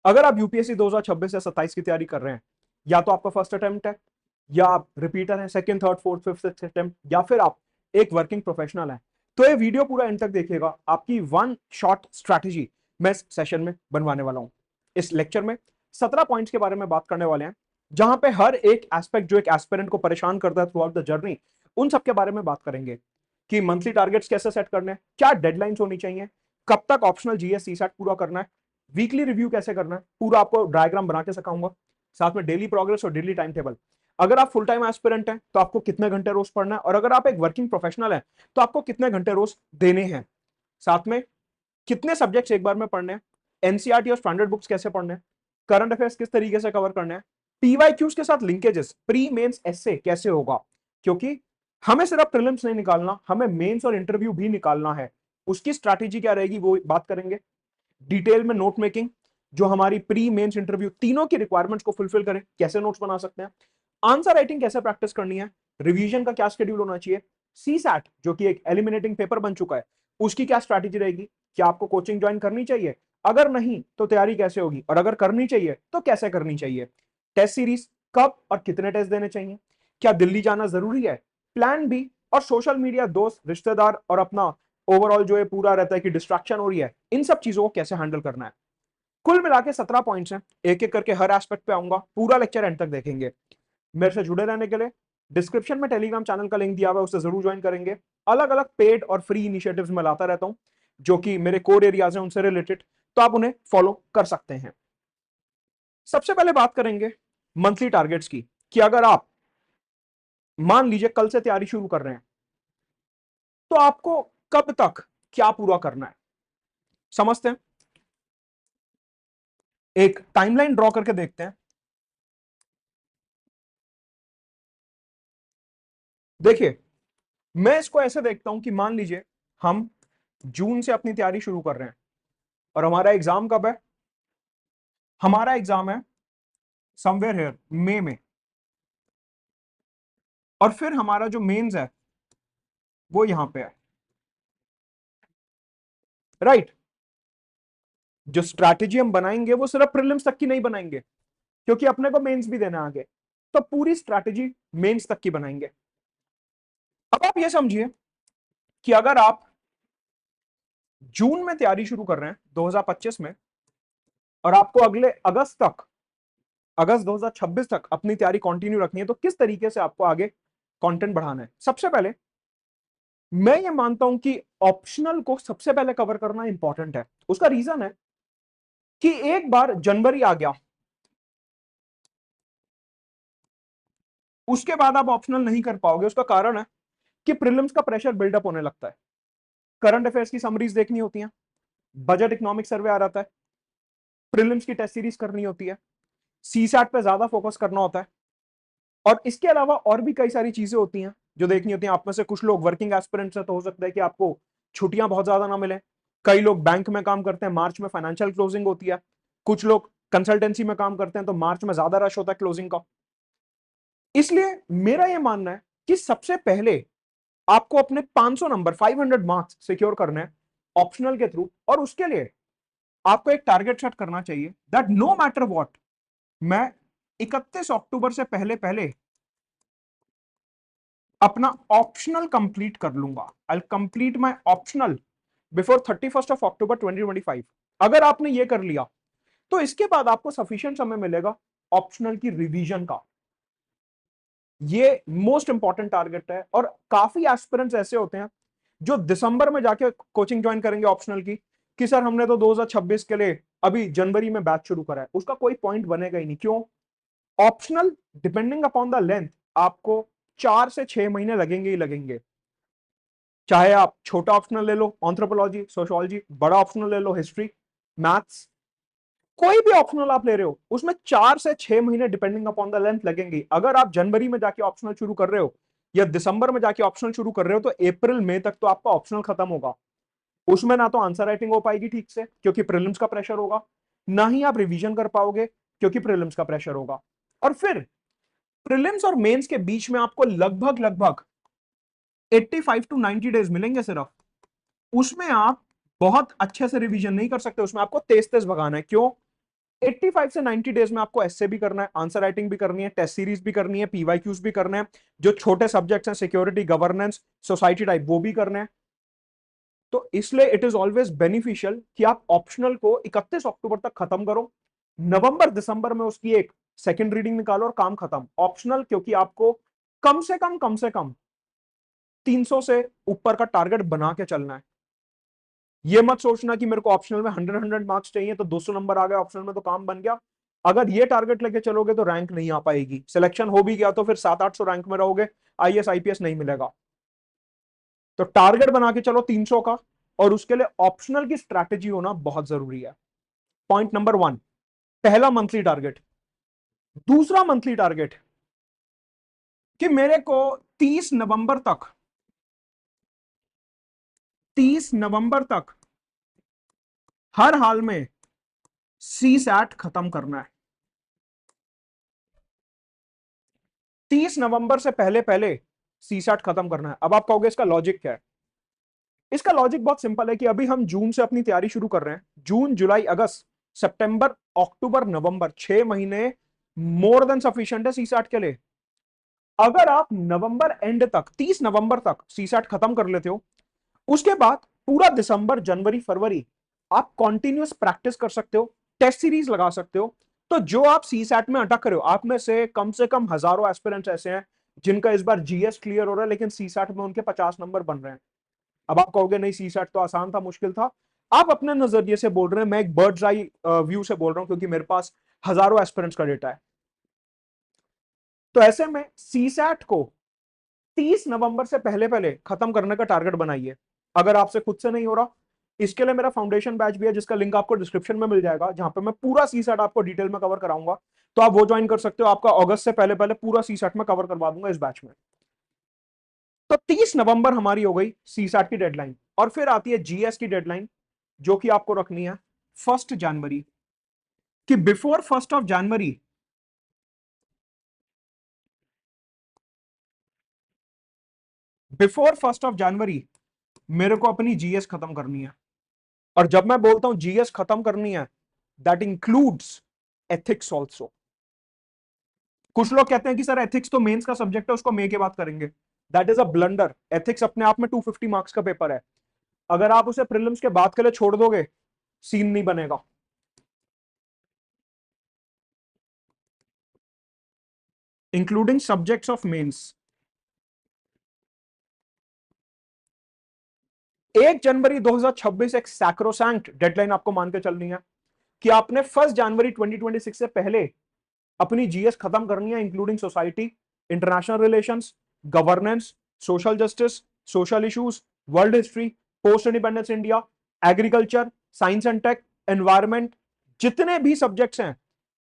अगर आप यूपीएससी 2026 या 27 की तैयारी कर रहे हैं, या तो आपका फर्स्ट अटेम्प्ट है, या आप रिपीटर हैं, second, third, fourth, fifth, sixth attempt, या फिर आप एक वर्किंग प्रोफेशनल हैं, तो ये वीडियो पूरा एंड तक देखिएगा। आपकी वन शॉट स्ट्रैटेजी मैं इस सेशन में बनवाने वाला हूं। इस लेक्चर में 17 पॉइंट्स के बारे में बात करने वाले हैं, जहां पे हर एक एस्पेक्ट जो एक एस्पिरेंट को परेशान करता है थ्रू आउट द जर्नी, उन सब के बारे में बात करेंगे कि मंथली टारगेट्स कैसे सेट करने हैं, क्या डेडलाइंस होनी चाहिए, कब तक ऑप्शनल जीएस सीसैट पूरा करना है, वीकली रिव्यू कैसे करना है, पूरा आपको डायग्राम बना के सिखाऊंगा, साथ में डेली प्रोग्रेस और डेली टाइम टेबल। अगर आप फुल टाइम एस्पिरेंट हैं तो आपको कितने घंटे रोज पढ़ना है, और अगर आप एक वर्किंग प्रोफेशनल हैं तो आपको कितने घंटे रोज देने हैं, साथ में कितने सब्जेक्ट्स एक बार में पढ़ने हैं, एनसीईआरटी और स्टैंडर्ड बुक्स कैसे पढ़ने हैं, करंट अफेयर्स किस तरीके से कवर करने हैं, पीवाईक्यूज के साथ लिंकेजेस, प्री मेंस एसए कैसे होगा, क्योंकि हमें सिर्फ प्रीलिम्स नहीं निकालना, हमें मेंस और इंटरव्यू भी निकालना है। उसकी स्ट्रैटेजी क्या रहेगी वो बात करेंगे। डिटेल में नोट मेकिंग, जो हमारी प्री मेंस इंटरव्यू तीनों की रिक्वायरमेंट्स को फुलफिल करें, कैसे नोट्स बना सकते हैं, आंसर राइटिंग कैसे प्रैक्टिस करनी है, रिवीजन का क्या शेड्यूल होना चाहिए, सीसैट जो कि एक एलिमिनेटिंग पेपर बन चुका है, उसकी क्या स्ट्रैटेजी रहेगी, क्या आपको कोचिंग ज्वाइन करनी चाहिए, अगर नहीं तो तैयारी कैसे होगी, और अगर करनी चाहिए तो कैसे करनी चाहिए, टेस्ट सीरीज कब और कितने टेस्ट देने चाहिए, क्या दिल्ली जाना जरूरी है, प्लान बी, और सोशल मीडिया, दोस्त, रिश्तेदार और अपना ओवरऑल जो है पूरा रहता है कि डिस्ट्रैक्शन हो रही है, इन सब चीजों को कैसे हैंडल करना है। कुल मिला के 17 पॉइंट्स हैं, एक एक करके हर एस्पेक्ट पे आऊंगा, पूरा लेक्चर एंड तक देखेंगे। मेरे से जुड़े रहने के लिए डिस्क्रिप्शन में टेलीग्राम चैनल का लिंक दिया हुआ है, उससे जरूर ज्वाइन करेंगे। अलग अलग पेड और फ्री इनिशिएटिव्स में लाता रहता हूं, जो कि मेरे कोर एरियाज हैं उनसे रिलेटेड, तो आप उन्हें फॉलो कर सकते हैं। सबसे पहले बात करेंगे मंथली टारगेट्स की, कि अगर आप मान लीजिए कल से तैयारी शुरू कर रहे हैं, तो आपको कब तक क्या पूरा करना है, समझते हैं। एक टाइमलाइन ड्रॉ करके देखते हैं। देखिए, मैं इसको ऐसे देखता हूं कि मान लीजिए हम जून से अपनी तैयारी शुरू कर रहे हैं, और हमारा एग्जाम कब है, हमारा एग्जाम है समवेयर हेयर मई में, और फिर हमारा जो मेंस है वो यहां पे है, राइट। जो स्ट्रैटेजी हम बनाएंगे वो सिर्फ प्रीलिम्स तक की नहीं बनाएंगे, क्योंकि अपने को मेंस भी देना है आगे, तो पूरी स्ट्रैटेजी मेंस तक की बनाएंगे। अब आप ये समझिए कि अगर आप जून में तैयारी शुरू कर रहे हैं 2025 में, और आपको अगले अगस्त तक, अगस्त 2026 तक अपनी तैयारी कंटिन्यू रखनी है, तो किस तरीके से आपको आगे कंटेंट बढ़ाना है। सबसे पहले मैं ये मानता हूं कि ऑप्शनल को सबसे पहले कवर करना इंपॉर्टेंट है। उसका रीजन है कि एक बार जनवरी आ गया, उसके बाद आप ऑप्शनल नहीं कर पाओगे। उसका कारण है कि प्रीलिम्स का प्रेशर बिल्डअप होने लगता है, करंट अफेयर्स की समरीज देखनी होती हैं, बजट इकोनॉमिक सर्वे आ जाता है, प्रीलिम्स की टेस्ट सीरीज करनी होती है, सीसैट पे ज्यादा फोकस करना होता है, और इसके अलावा और भी कई सारी चीजें होती हैं जो देखनी होती हैं। आप में से कुछ लोग वर्किंग एस्पिरेंट्स हैं, तो हो सकता है कि आपको छुट्टियां बहुत ज्यादा ना मिले। कई लोग बैंक में काम करते हैं, मार्च में फाइनेंशियल क्लोजिंग होती है। कुछ लोग कंसल्टेंसी में काम करते हैं, तो मार्च में ज्यादा रश होता है क्लोजिंग का। इसलिए मेरा यह मानना है कि सबसे पहले आपको अपने 500 नंबर, 500 मार्क्स सिक्योर करने हैं ऑप्शनल के थ्रू, और उसके लिए आपको एक टारगेट सेट करना चाहिए दैट नो मैटर व्हाट, मैं 31 अक्टूबर से पहले पहले अपना ऑप्शनल कंप्लीट कर लूंगा। आई कंप्लीट माई ऑप्शनल बिफोर 31 अक्टूबर 2025। अगर आपने ये कर लिया तो इसके बाद आपको सफिशिएंट समय मिलेगा ऑप्शनल की रिवीजन का। ये मोस्ट इंपॉर्टेंट टारगेट है, और काफी एस्पिरेंट्स ऐसे होते हैं जो दिसंबर में जाके कोचिंग ज्वाइन करेंगे ऑप्शनल की, कि सर हमने तो 2026 के लिए अभी जनवरी में बैच शुरू करा है। उसका कोई पॉइंट बनेगा ही नहीं। क्यों? Optional depending upon the length आपको 4 से 6 महीने लगेंगे ही लगेंगे। चाहे आप छोटा ऑप्शनल ले लो एंथ्रोपोलॉजी, सोशियोलॉजी, बड़ा ऑप्शनल ले लो हिस्ट्री, मैथ्स, कोई भी ऑप्शनल आप ले रहे हो, उसमें 4 से 6 महीने डिपेंडिंग अपॉन द लेंथ लगेंगे। अगर आप जनवरी में जाके ऑप्शनल शुरू कर रहे हो या दिसंबर में जाके ऑप्शनल शुरू कर रहे हो, तो अप्रैल मई तक तो आपका ऑप्शनल खत्म होगा। उसमें ना तो आंसर राइटिंग हो पाएगी ठीक से, क्योंकि प्रीलिम्स का प्रेशर होगा, ना ही आप रिवीजन कर पाओगे, क्योंकि प्रीलिम्स का प्रेशर होगा। और फिर प्रीलिम्स और मेंस के बीच में आपको लगभग लगभग 85 to 90 डेज मिलेंगे सिर्फ। उसमें आप बहुत अच्छे से रिवीजन नहीं कर सकते, उसमें आपको तेज तेज भगाना है। क्यों? 85 से 90 डेज में आपको एसए भी करना है, आंसर राइटिंग भी करनी है, टेस्ट सीरीज भी करनी है, पीवाईक्यूज भी करने हैं, जो छोटे सब्जेक्ट्स हैं सिक्योरिटी, गवर्नेंस, सोसाइटी टाइप, वो भी करने हैं। तो इसलिए इट इज ऑलवेज बेनिफिशियल कि आप ऑप्शनल को 31 अक्टूबर तक खत्म करो, नवंबर दिसंबर में उसकी एक सेकंड रीडिंग निकालो और काम खत्म। ऑप्शनल क्योंकि आपको कम से कम 300 से ऊपर का टारगेट बना के चलना है। ये मत सोचना कि मेरे को ऑप्शनल में 100 मार्क्स चाहिए तो 200 नंबर आ गए ऑप्शनल में तो काम बन गया। अगर ये टारगेट लेके चलोगे तो रैंक नहीं आ पाएगी, सिलेक्शन हो भी गया तो फिर 700-800 रैंक में रहोगे, आईएएस आईपीएस नहीं मिलेगा। तो टारगेट बना के चलो 300 का, और उसके लिए ऑप्शनल की स्ट्रैटेजी होना बहुत जरूरी है। पॉइंट नंबर 1, पहला मंथली टारगेट। दूसरा मंथली टारगेट कि मेरे को 30 नवंबर तक 30 नवंबर तक हर हाल में सी सैट खत्म करना है। 30 नवंबर से पहले पहले सी सैट खत्म करना है। अब आप कहोगे इसका लॉजिक क्या है? इसका लॉजिक बहुत सिंपल है कि अभी हम जून से अपनी तैयारी शुरू कर रहे हैं, जून जुलाई अगस्त सितंबर अक्टूबर नवंबर, 6 महीने मोर देन सफिशिएंट है सी सैट के लिए। अगर आप नवंबर एंड तक 30 नवंबर तक सी सैट खत्म कर लेते हो, उसके बाद पूरा दिसंबर जनवरी फरवरी आप कॉन्टिन्यूस प्रैक्टिस कर सकते हो, टेस्ट सीरीज लगा सकते हो। तो जो आप सी सैट में अटक रहे हो, आप में से कम हजारों एस्पिरेंट्स ऐसे हैं जिनका इस बार जीएस क्लियर हो रहा है लेकिन सी सैट में उनके 50 नंबर बन रहे हैं। अब आप कहोगे नहीं सी सैट तो आसान था, मुश्किल था। आप अपने नजरिए से बोल रहे हैं, मैं एक बर्ड्स आई व्यू से बोल रहा हूं क्योंकि मेरे पास हजारों एस्पिरेंट्स का डेटा है। तो ऐसे में सी सैट को 30 नवंबर से पहले पहले खत्म करने का टारगेट बनाइए। अगर आपसे खुद से नहीं हो रहा, इसके लिए मेरा फाउंडेशन बैच भी है जिसका लिंक आपको डिस्क्रिप्शन में मिल जाएगा, जहां पे मैं पूरा सी सेट आपको डिटेल में कवर कराऊंगा। तो आप वो ज्वाइन कर सकते हो, आपका अगस्त से पहले पहले पूरा सी सेट में कवर करवा दूंगा इस बैच में। तो 30 नवंबर हमारी हो गई सी सेट की डेडलाइन, और फिर आती है जीएस की डेडलाइन जो कि आपको रखनी है 1 जनवरी, कि बिफोर 1 जनवरी बिफोर 1 जनवरी मेरे को अपनी जीएस खत्म करनी है। और जब मैं बोलता हूं जीएस खत्म करनी है, दैट इंक्लूड्स एथिक्स ऑल्सो। कुछ लोग कहते हैं कि सर एथिक्स तो मेंस का सब्जेक्ट है, उसको मे के बाद करेंगे। That is a blunder. Ethics अपने आप में 250 मार्क्स का पेपर है। अगर आप उसे प्रीलिम्स के बाद के लिए छोड़ दोगे, सीन नहीं बनेगा। Including subjects of mains. 1 जनवरी 2026 एक सैक्रोसैंक्ट डेडलाइन आपको मान के चलनी है कि आपने 1 जनवरी 2026 से पहले अपनी जीएस खत्म करनी है, including society, international relations, governance, social justice, social issues, world history, post independence India, agriculture, science and tech, environment, जितने भी सब्जेक्ट्स हैं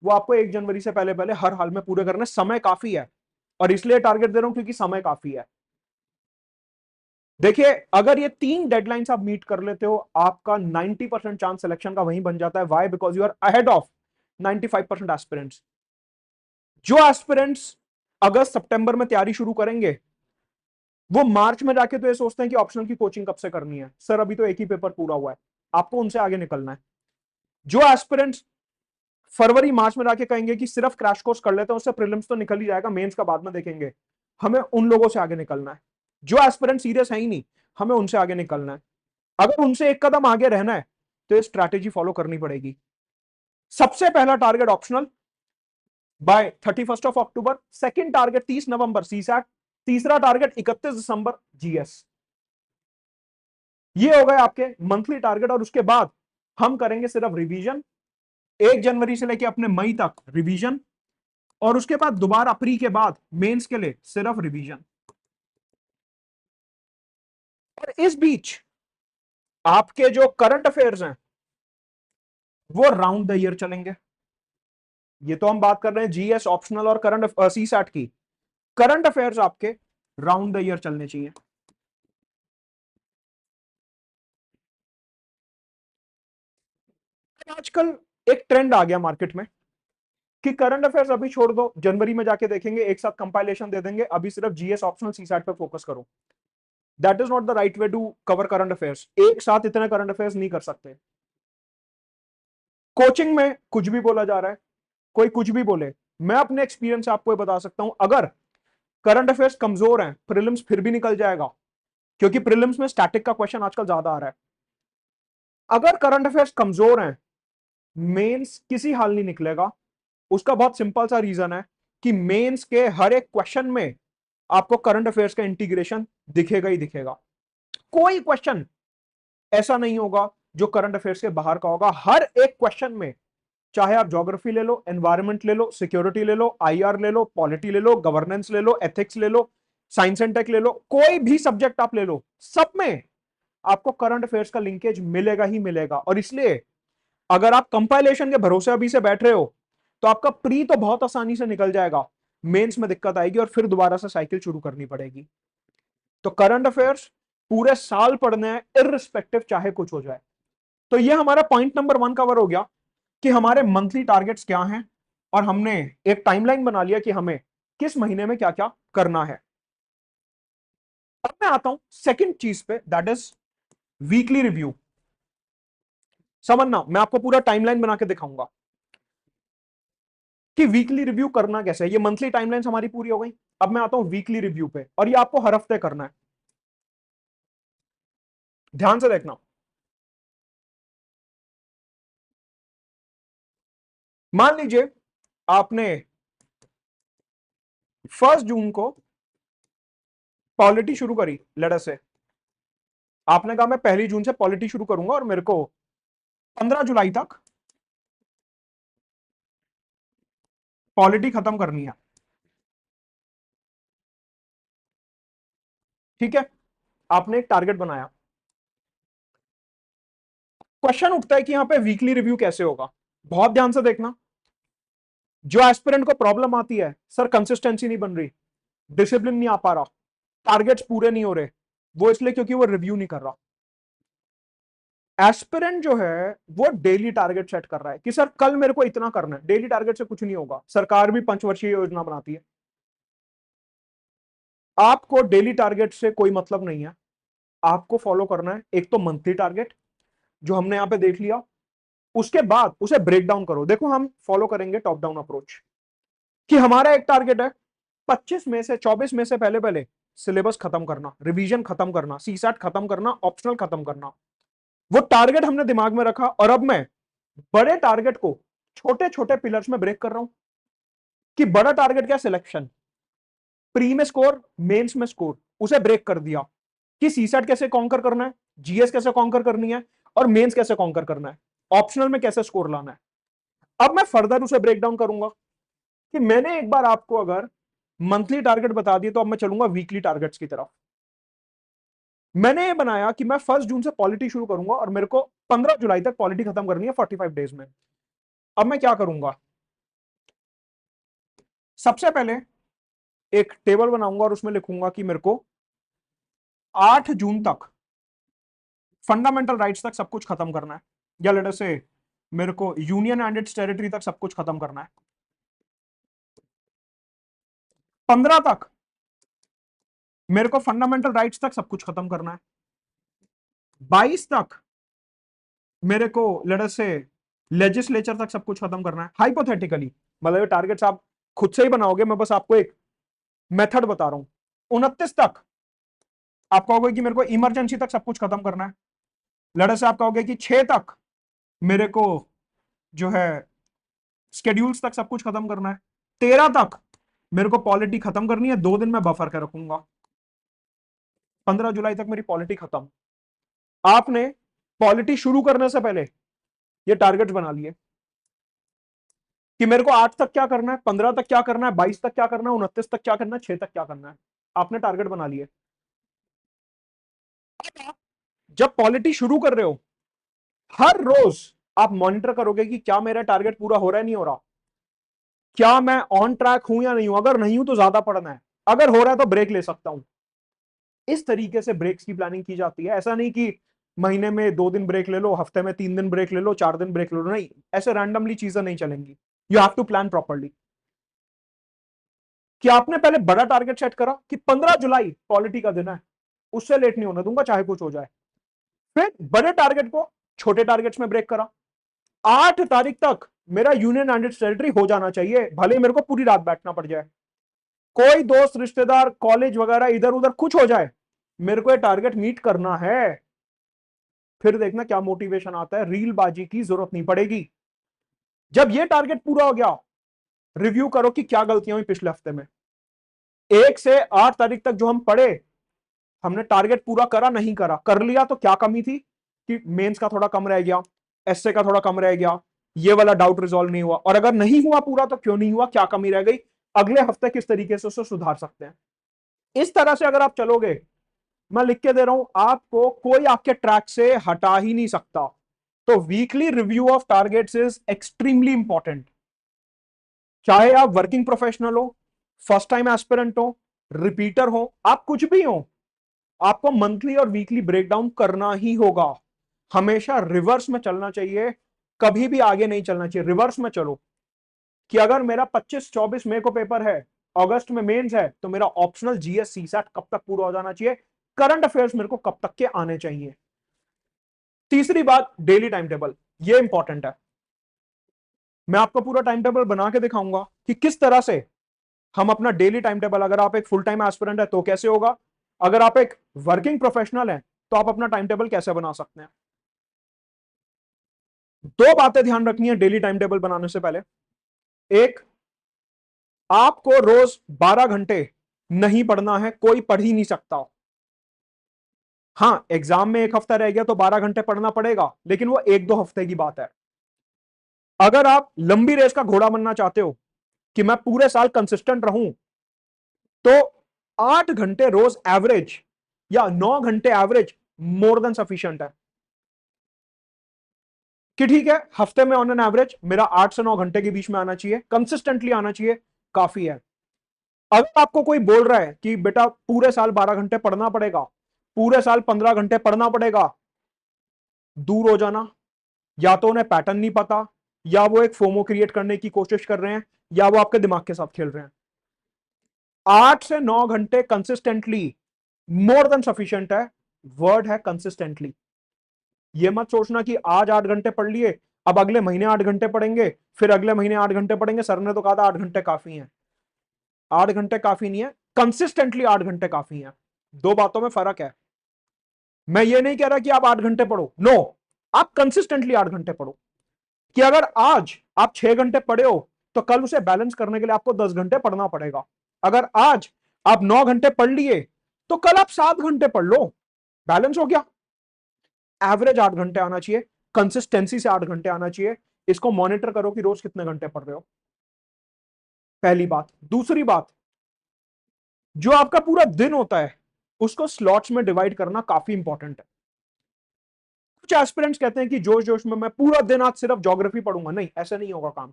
वो आपको 1 जनवरी से पहले पहले हर हाल में पूरे करने। समय काफी है, और इसलिए टारगेट दे रहा हूं क्योंकि समय काफी है। देखिए, अगर ये 3 डेडलाइंस आप मीट कर लेते हो, आपका 90% चांस सिलेक्शन का वहीं बन जाता है। Why? Because you are ahead of 95% aspirants. जो एस्पिरेंट्स अगस्त सितंबर में तैयारी शुरू करेंगे, वो मार्च में जाके तो ये सोचते हैं कि ऑप्शनल की कोचिंग कब से करनी है, सर अभी तो एक ही पेपर पूरा हुआ है। आपको उनसे आगे निकलना है। जो एस्पिरेंट्स फरवरी मार्च में जाके कहेंगे कि सिर्फ क्रैश कोर्स कर लेते हैं, उससे प्रीलिम्स तो निकल ही जाएगा, मेंस का बाद में देखेंगे, हमें उन लोगों से आगे निकलना है। जो एस्पिरेंट सीरियस है ही नहीं, हमें उनसे आगे निकलना है। अगर उनसे एक कदम आगे रहना है तो ये स्ट्रैटेजी फॉलो करनी पड़ेगी। सबसे पहला टारगेट ऑप्शनल बाय 31 अक्टूबर, सेकंड टारगेट 30 नवंबर सीसैट, तीसरा टारगेट 31 दिसंबर जीएस। ये हो गए आपके मंथली टारगेट, और उसके बाद हम करेंगे सिर्फ रिवीजन। 1 जनवरी से लेके अपने मई तक रिवीजन, और उसके बाद दोबारा प्री के बाद मेंस के लिए सिर्फ रिवीजन। और इस बीच आपके जो करंट अफेयर्स हैं वो राउंड द ईयर चलेंगे। ये तो हम बात कर रहे हैं जीएस ऑप्शनल और करंट सी सैट की। करंट अफेयर्स आपके राउंड द ईयर चलने चाहिए। आजकल एक ट्रेंड आ गया मार्केट में कि करंट अफेयर्स अभी छोड़ दो, जनवरी में जाके देखेंगे, एक साथ कंपाइलेशन दे देंगे, अभी सिर्फ जीएस ऑप्शनल सी सैट पे फोकस करो। That is not the right way to cover current affairs. एक साथ इतने करंट अफेयर्स नहीं कर सकते। कोचिंग में कुछ भी बोला जा रहा है, कोई कुछ भी बोले, मैं अपने एक्सपीरियंस से आपको ये बता सकता हूं, अगर करंट अफेयर्स कमजोर हैं, प्रीलिम्स फिर भी निकल जाएगा, क्योंकि प्रीलिम्स में स्टैटिक का क्वेश्चन आजकल ज्यादा आ रहा है। अगर करंट अफेयर्स कमजोर हैं, मेंस किसी हाल नहीं निकलेगा। उसका बहुत सिंपल सा रीजन है कि मेंस के हर एक क्वेश्चन में आपको करंट अफेयर्स का इंटीग्रेशन दिखेगा ही दिखेगा। कोई क्वेश्चन ऐसा नहीं होगा जो करंट अफेयर्स के बाहर का होगा। हर एक क्वेश्चन में, चाहे आप ज्योग्राफी ले लो, एनवायरमेंट ले लो, सिक्योरिटी ले लो, आईआर ले लो, पॉलिटी ले लो, गवर्नेंस ले लो, एथिक्स ले लो, साइंस एंड टेक ले लो, कोई भी सब्जेक्ट आप ले लो, सब में आपको करंट अफेयर्स का लिंकेज मिलेगा ही मिलेगा। और इसलिए अगर आप कंपाइलेशन के भरोसे अभी से बैठ रहे हो, तो आपका प्री तो बहुत आसानी से निकल जाएगा, मेंस में दिक्कत आएगी और फिर दोबारा से साइकिल शुरू करनी पड़ेगी। तो करंट अफेयर्स पूरे साल पढ़ने हैं, इररिस्पेक्टिव चाहे कुछ हो जाए। तो ये हमारा पॉइंट नंबर 1 कवर हो गया कि हमारे मंथली टारगेट्स क्या हैं, और हमने एक टाइमलाइन बना लिया कि हमें किस महीने में क्या क्या करना है। अब मैं आता हूं सेकंड चीज पे, दैट इज वीकली रिव्यू। समझना, मैं आपको पूरा टाइमलाइन बना के दिखाऊंगा कि वीकली रिव्यू करना कैसे है। ये मंथली टाइमलाइंस हमारी पूरी हो गई। अब मैं आता हूं वीकली रिव्यू पे, और ये आपको हर हफ्ते करना है। ध्यान से देखना। मान लीजिए आपने 1 जून को पॉलिटी शुरू करी, लेटर से आपने कहा मैं 1 जून से पॉलिटी शुरू करूंगा और मेरे को 15 जुलाई तक पॉलिटी खत्म करनी है। ठीक है, आपने एक टारगेट बनाया। क्वेश्चन उठता है कि यहां पे वीकली रिव्यू कैसे होगा। बहुत ध्यान से देखना। जो एस्पिरेंट को प्रॉब्लम आती है, सर कंसिस्टेंसी नहीं बन रही, डिसिप्लिन नहीं आ पा रहा, टारगेट्स पूरे नहीं हो रहे, वो इसलिए क्योंकि वो रिव्यू नहीं कर रहा। एस्पिरेंट जो है वो डेली टारगेट सेट कर रहा है कि सर कल मेरे को इतना करना है। डेली टारगेट से कुछ नहीं होगा, सरकार भी पंचवर्षीय योजना बनाती है। आपको डेली टारगेट से कोई मतलब नहीं है। आपको फॉलो करना है एक तो मंथली टारगेट, जो हमने यहां पे देख लिया, उसके बाद उसे ब्रेक डाउन करो। देखो हम फॉलो करेंगे टॉप डाउन अप्रोच, कि हमारा एक टारगेट है 25 में से 24 में से पहले पहले सिलेबस खत्म करना, रिवीजन खत्म करना, सीसैट खत्म करना, ऑप्शनल खत्म करना। वो टारगेट हमने दिमाग में रखा, और अब मैं बड़े टारगेट को छोटे छोटे पिलर्स में ब्रेक कर रहा हूं। कि बड़ा टारगेट क्या, सिलेक्शन, प्री में स्कोर, मेंस में स्कोर, उसे ब्रेक कर दिया। कि सीसैट कैसे कॉन्कर करना है, जीएस कैसे कॉन्कर करनी है, और मेंस कैसे कॉन्कर करना है, ऑप्शनल में कैसे स्कोर लाना है। अब मैं फर्दर उसे ब्रेक डाउन करूंगा कि मैंने एक बार आपको अगर मंथली टारगेट बता दिए, तो अब मैं चलूंगा वीकली टारगेट्स की तरफ। मैंने ये बनाया कि मैं 1 जून से पॉलिटी शुरू करूंगा और मेरे को 15 जुलाई तक पॉलिटी खत्म करनी है 45 डेज में। अब मैं क्या करूंगा, सबसे पहले एक टेबल बनाऊंगा और उसमें लिखूंगा कि मेरे को 8 जून तक फंडामेंटल राइट्स तक सब कुछ खत्म करना है, या लेट अस से मेरे को यूनियन एंड इट्स टेरिटरी तक सब कुछ खत्म करना है। 15 तक मेरे को फंडामेंटल राइट्स तक सब कुछ खत्म करना है। 22 तक मेरे को लेट अस से लेजिस्लेचर तक सब कुछ खत्म करना है, हाइपोथेटिकली। मतलब ये टारगेट्स आप खुद से ही बनाओगे, मैं बस आपको एक मेथड बता रहा हूं। 29 तक आप कहोगे कि मेरे को इमरजेंसी तक सब कुछ खत्म करना है। लेट से आप कहोगे कि 6 तक मेरे को जो है स्केड्यूल्स तक सब कुछ खत्म करना है। 13 तक मेरे को पॉलिटी खत्म करनी है, 2 दिन में बफर कर रखूंगा। 15 जुलाई तक मेरी पॉलिटी खत्म। आपने पॉलिटी शुरू करने से पहले ये टारगेट बना लिए कि मेरे को 8 तक क्या करना है, 15 तक क्या करना है, 22 तक क्या करना है, 29 तक क्या करना है, 6 तक क्या करना है। आपने टारगेट बना लिए। जब पॉलिटी शुरू कर रहे हो, हर रोज आप मॉनिटर करोगे कि क्या मेरा टारगेट पूरा हो रहा है, नहीं हो रहा, क्या मैं ऑन ट्रैक हूं या नहीं हूं। अगर नहीं हूं तो ज्यादा पढ़ना है, अगर हो रहा है तो ब्रेक ले सकता हूं। इस तरीके से ब्रेक्स की प्लानिंग की जाती है। ऐसा नहीं कि महीने में 2 दिन ब्रेक ले लो, हफ्ते में 3 दिन ब्रेक ले लो, 4 दिन ब्रेक ले लो, नहीं, ऐसे रैंडमली चीजें नहीं चलेंगी। You have to plan properly. कि आपने पहले बड़ा टारगेट सेट करा कि 15 जुलाई पॉलिटी का दिन है, उससे लेट नहीं होने दूंगा चाहे कुछ हो जाए। फिर बड़े टारगेट को छोटे टारगेट्स में ब्रेक करा। 8 तारीख तक मेरा यूनियन एंडेड टेरिटरी हो जाना चाहिए, भले मेरे को पूरी रात बैठना पड़ जाए, कोई दोस्त रिश्तेदार कॉलेज वगैरह इधर उधर कुछ हो जाए, मेरे को ये टारगेट मीट करना है। फिर देखना क्या मोटिवेशन आता है, रील बाजी की जरूरत नहीं पड़ेगी। जब ये टारगेट पूरा हो गया, रिव्यू करो कि क्या गलतियां हुई पिछले हफ्ते में। 1 से 8 तारीख तक जो हम पढ़े, हमने टारगेट पूरा करा नहीं करा, कर लिया तो क्या कमी थी कि मेंस का थोड़ा कम रह गया, एसए का थोड़ा कम रह गया, ये वाला डाउट रिजॉल्व नहीं हुआ, और अगर नहीं हुआ पूरा तो क्यों नहीं हुआ, क्या कमी रह गई, अगले हफ्ते किस तरीके से उसे सुधार सकते हैं। इस तरह से अगर आप चलोगे, मैं लिख के दे रहा हूं, आपको कोई आपके ट्रैक से हटा ही नहीं सकता। तो weekly review of targets is extremely important. चाहे आप वर्किंग प्रोफेशनल हो, फर्स्ट टाइम एस्पिरेंट हो, रिपीटर हो, आप कुछ भी हो, आपको मंथली और वीकली ब्रेकडाउन करना ही होगा। हमेशा रिवर्स में चलना चाहिए, कभी भी आगे नहीं चलना चाहिए, रिवर्स में चलो। कि अगर मेरा 25-24 मई को पेपर है, अगस्त में मेंस है, तो मेरा ऑप्शनल जीएस सीसैट कब तक पूरा हो जाना चाहिए, करंट अफेयर्स मेरे को कब तक के आने चाहिए। तीसरी बात, डेली टाइम टेबल, ये इंपॉर्टेंट है। मैं आपको पूरा टाइम टेबल बना के दिखाऊंगा कि किस तरह से हम अपना डेली टाइम टेबल, अगर आप एक फुल टाइम एस्पिरेंट है तो कैसे होगा, अगर आप एक वर्किंग प्रोफेशनल है तो आप अपना टाइम टेबल कैसे बना सकते हैं। दो बातें ध्यान रखनी है डेली टाइम टेबल बनाने से पहले। एक, आपको रोज 12 घंटे नहीं पढ़ना है, कोई पढ़ ही नहीं सकता। हाँ, एग्जाम में 1 हफ्ता रह गया तो 12 घंटे पढ़ना पड़ेगा, लेकिन वो 1-2 हफ्ते की बात है। अगर आप लंबी रेस का घोड़ा बनना चाहते हो कि मैं पूरे साल कंसिस्टेंट रहूं, तो 8 घंटे रोज एवरेज या 9 घंटे एवरेज मोर देन सफिशिएंट है। कि ठीक है, हफ्ते में ऑन एन एवरेज मेरा 8 से 9 घंटे के बीच में आना चाहिए, कंसिस्टेंटली आना चाहिए, काफी है। अगर आपको कोई बोल रहा है कि बेटा पूरे साल 12 घंटे पढ़ना पड़ेगा, पूरे साल 15 घंटे पढ़ना पड़ेगा, दूर हो जाना। या तो उन्हें पैटर्न नहीं पता, या वो एक फोमो क्रिएट करने की कोशिश कर रहे हैं, या वो आपके दिमाग के साथ खेल रहे हैं। 8 से 9 घंटे कंसिस्टेंटली मोर देन सफिशिएंट है। वर्ड है कंसिस्टेंटली। ये मत सोचना कि आज 8 घंटे पढ़ लिए, अब अगले महीने 8 घंटे पढ़ेंगे, फिर अगले महीने 8 घंटे पढ़ेंगे, सर ने तो कहा था 8 घंटे काफी है। 8 घंटे काफी नहीं है, कंसिस्टेंटली 8 घंटे काफी है। दो बातों में फर्क है। मैं ये नहीं कह रहा कि आप 8 घंटे पढ़ो, नो, आप कंसिस्टेंटली 8 घंटे पढ़ो। कि अगर आज आप 6 घंटे पढ़े हो, तो कल उसे बैलेंस करने के लिए आपको 10 घंटे पढ़ना पड़ेगा। अगर आज आप 9 घंटे पढ़ लिए, तो कल आप 7 घंटे पढ़ लो, बैलेंस हो गया। एवरेज 8 घंटे आना चाहिए, कंसिस्टेंसी से 8 घंटे आना चाहिए। इसको मॉनिटर करो कि रोज कितने घंटे पढ़ रहे हो, पहली बात। दूसरी बात, जो आपका पूरा दिन होता है उसको स्लॉट्स में डिवाइड करना काफी इंपॉर्टेंट है। कुछ एस्पिरेंट्स कहते हैं कि जोश जोश में मैं पूरा दिन आज सिर्फ ज्योग्राफी पढ़ूंगा, नहीं, ऐसे नहीं होगा काम।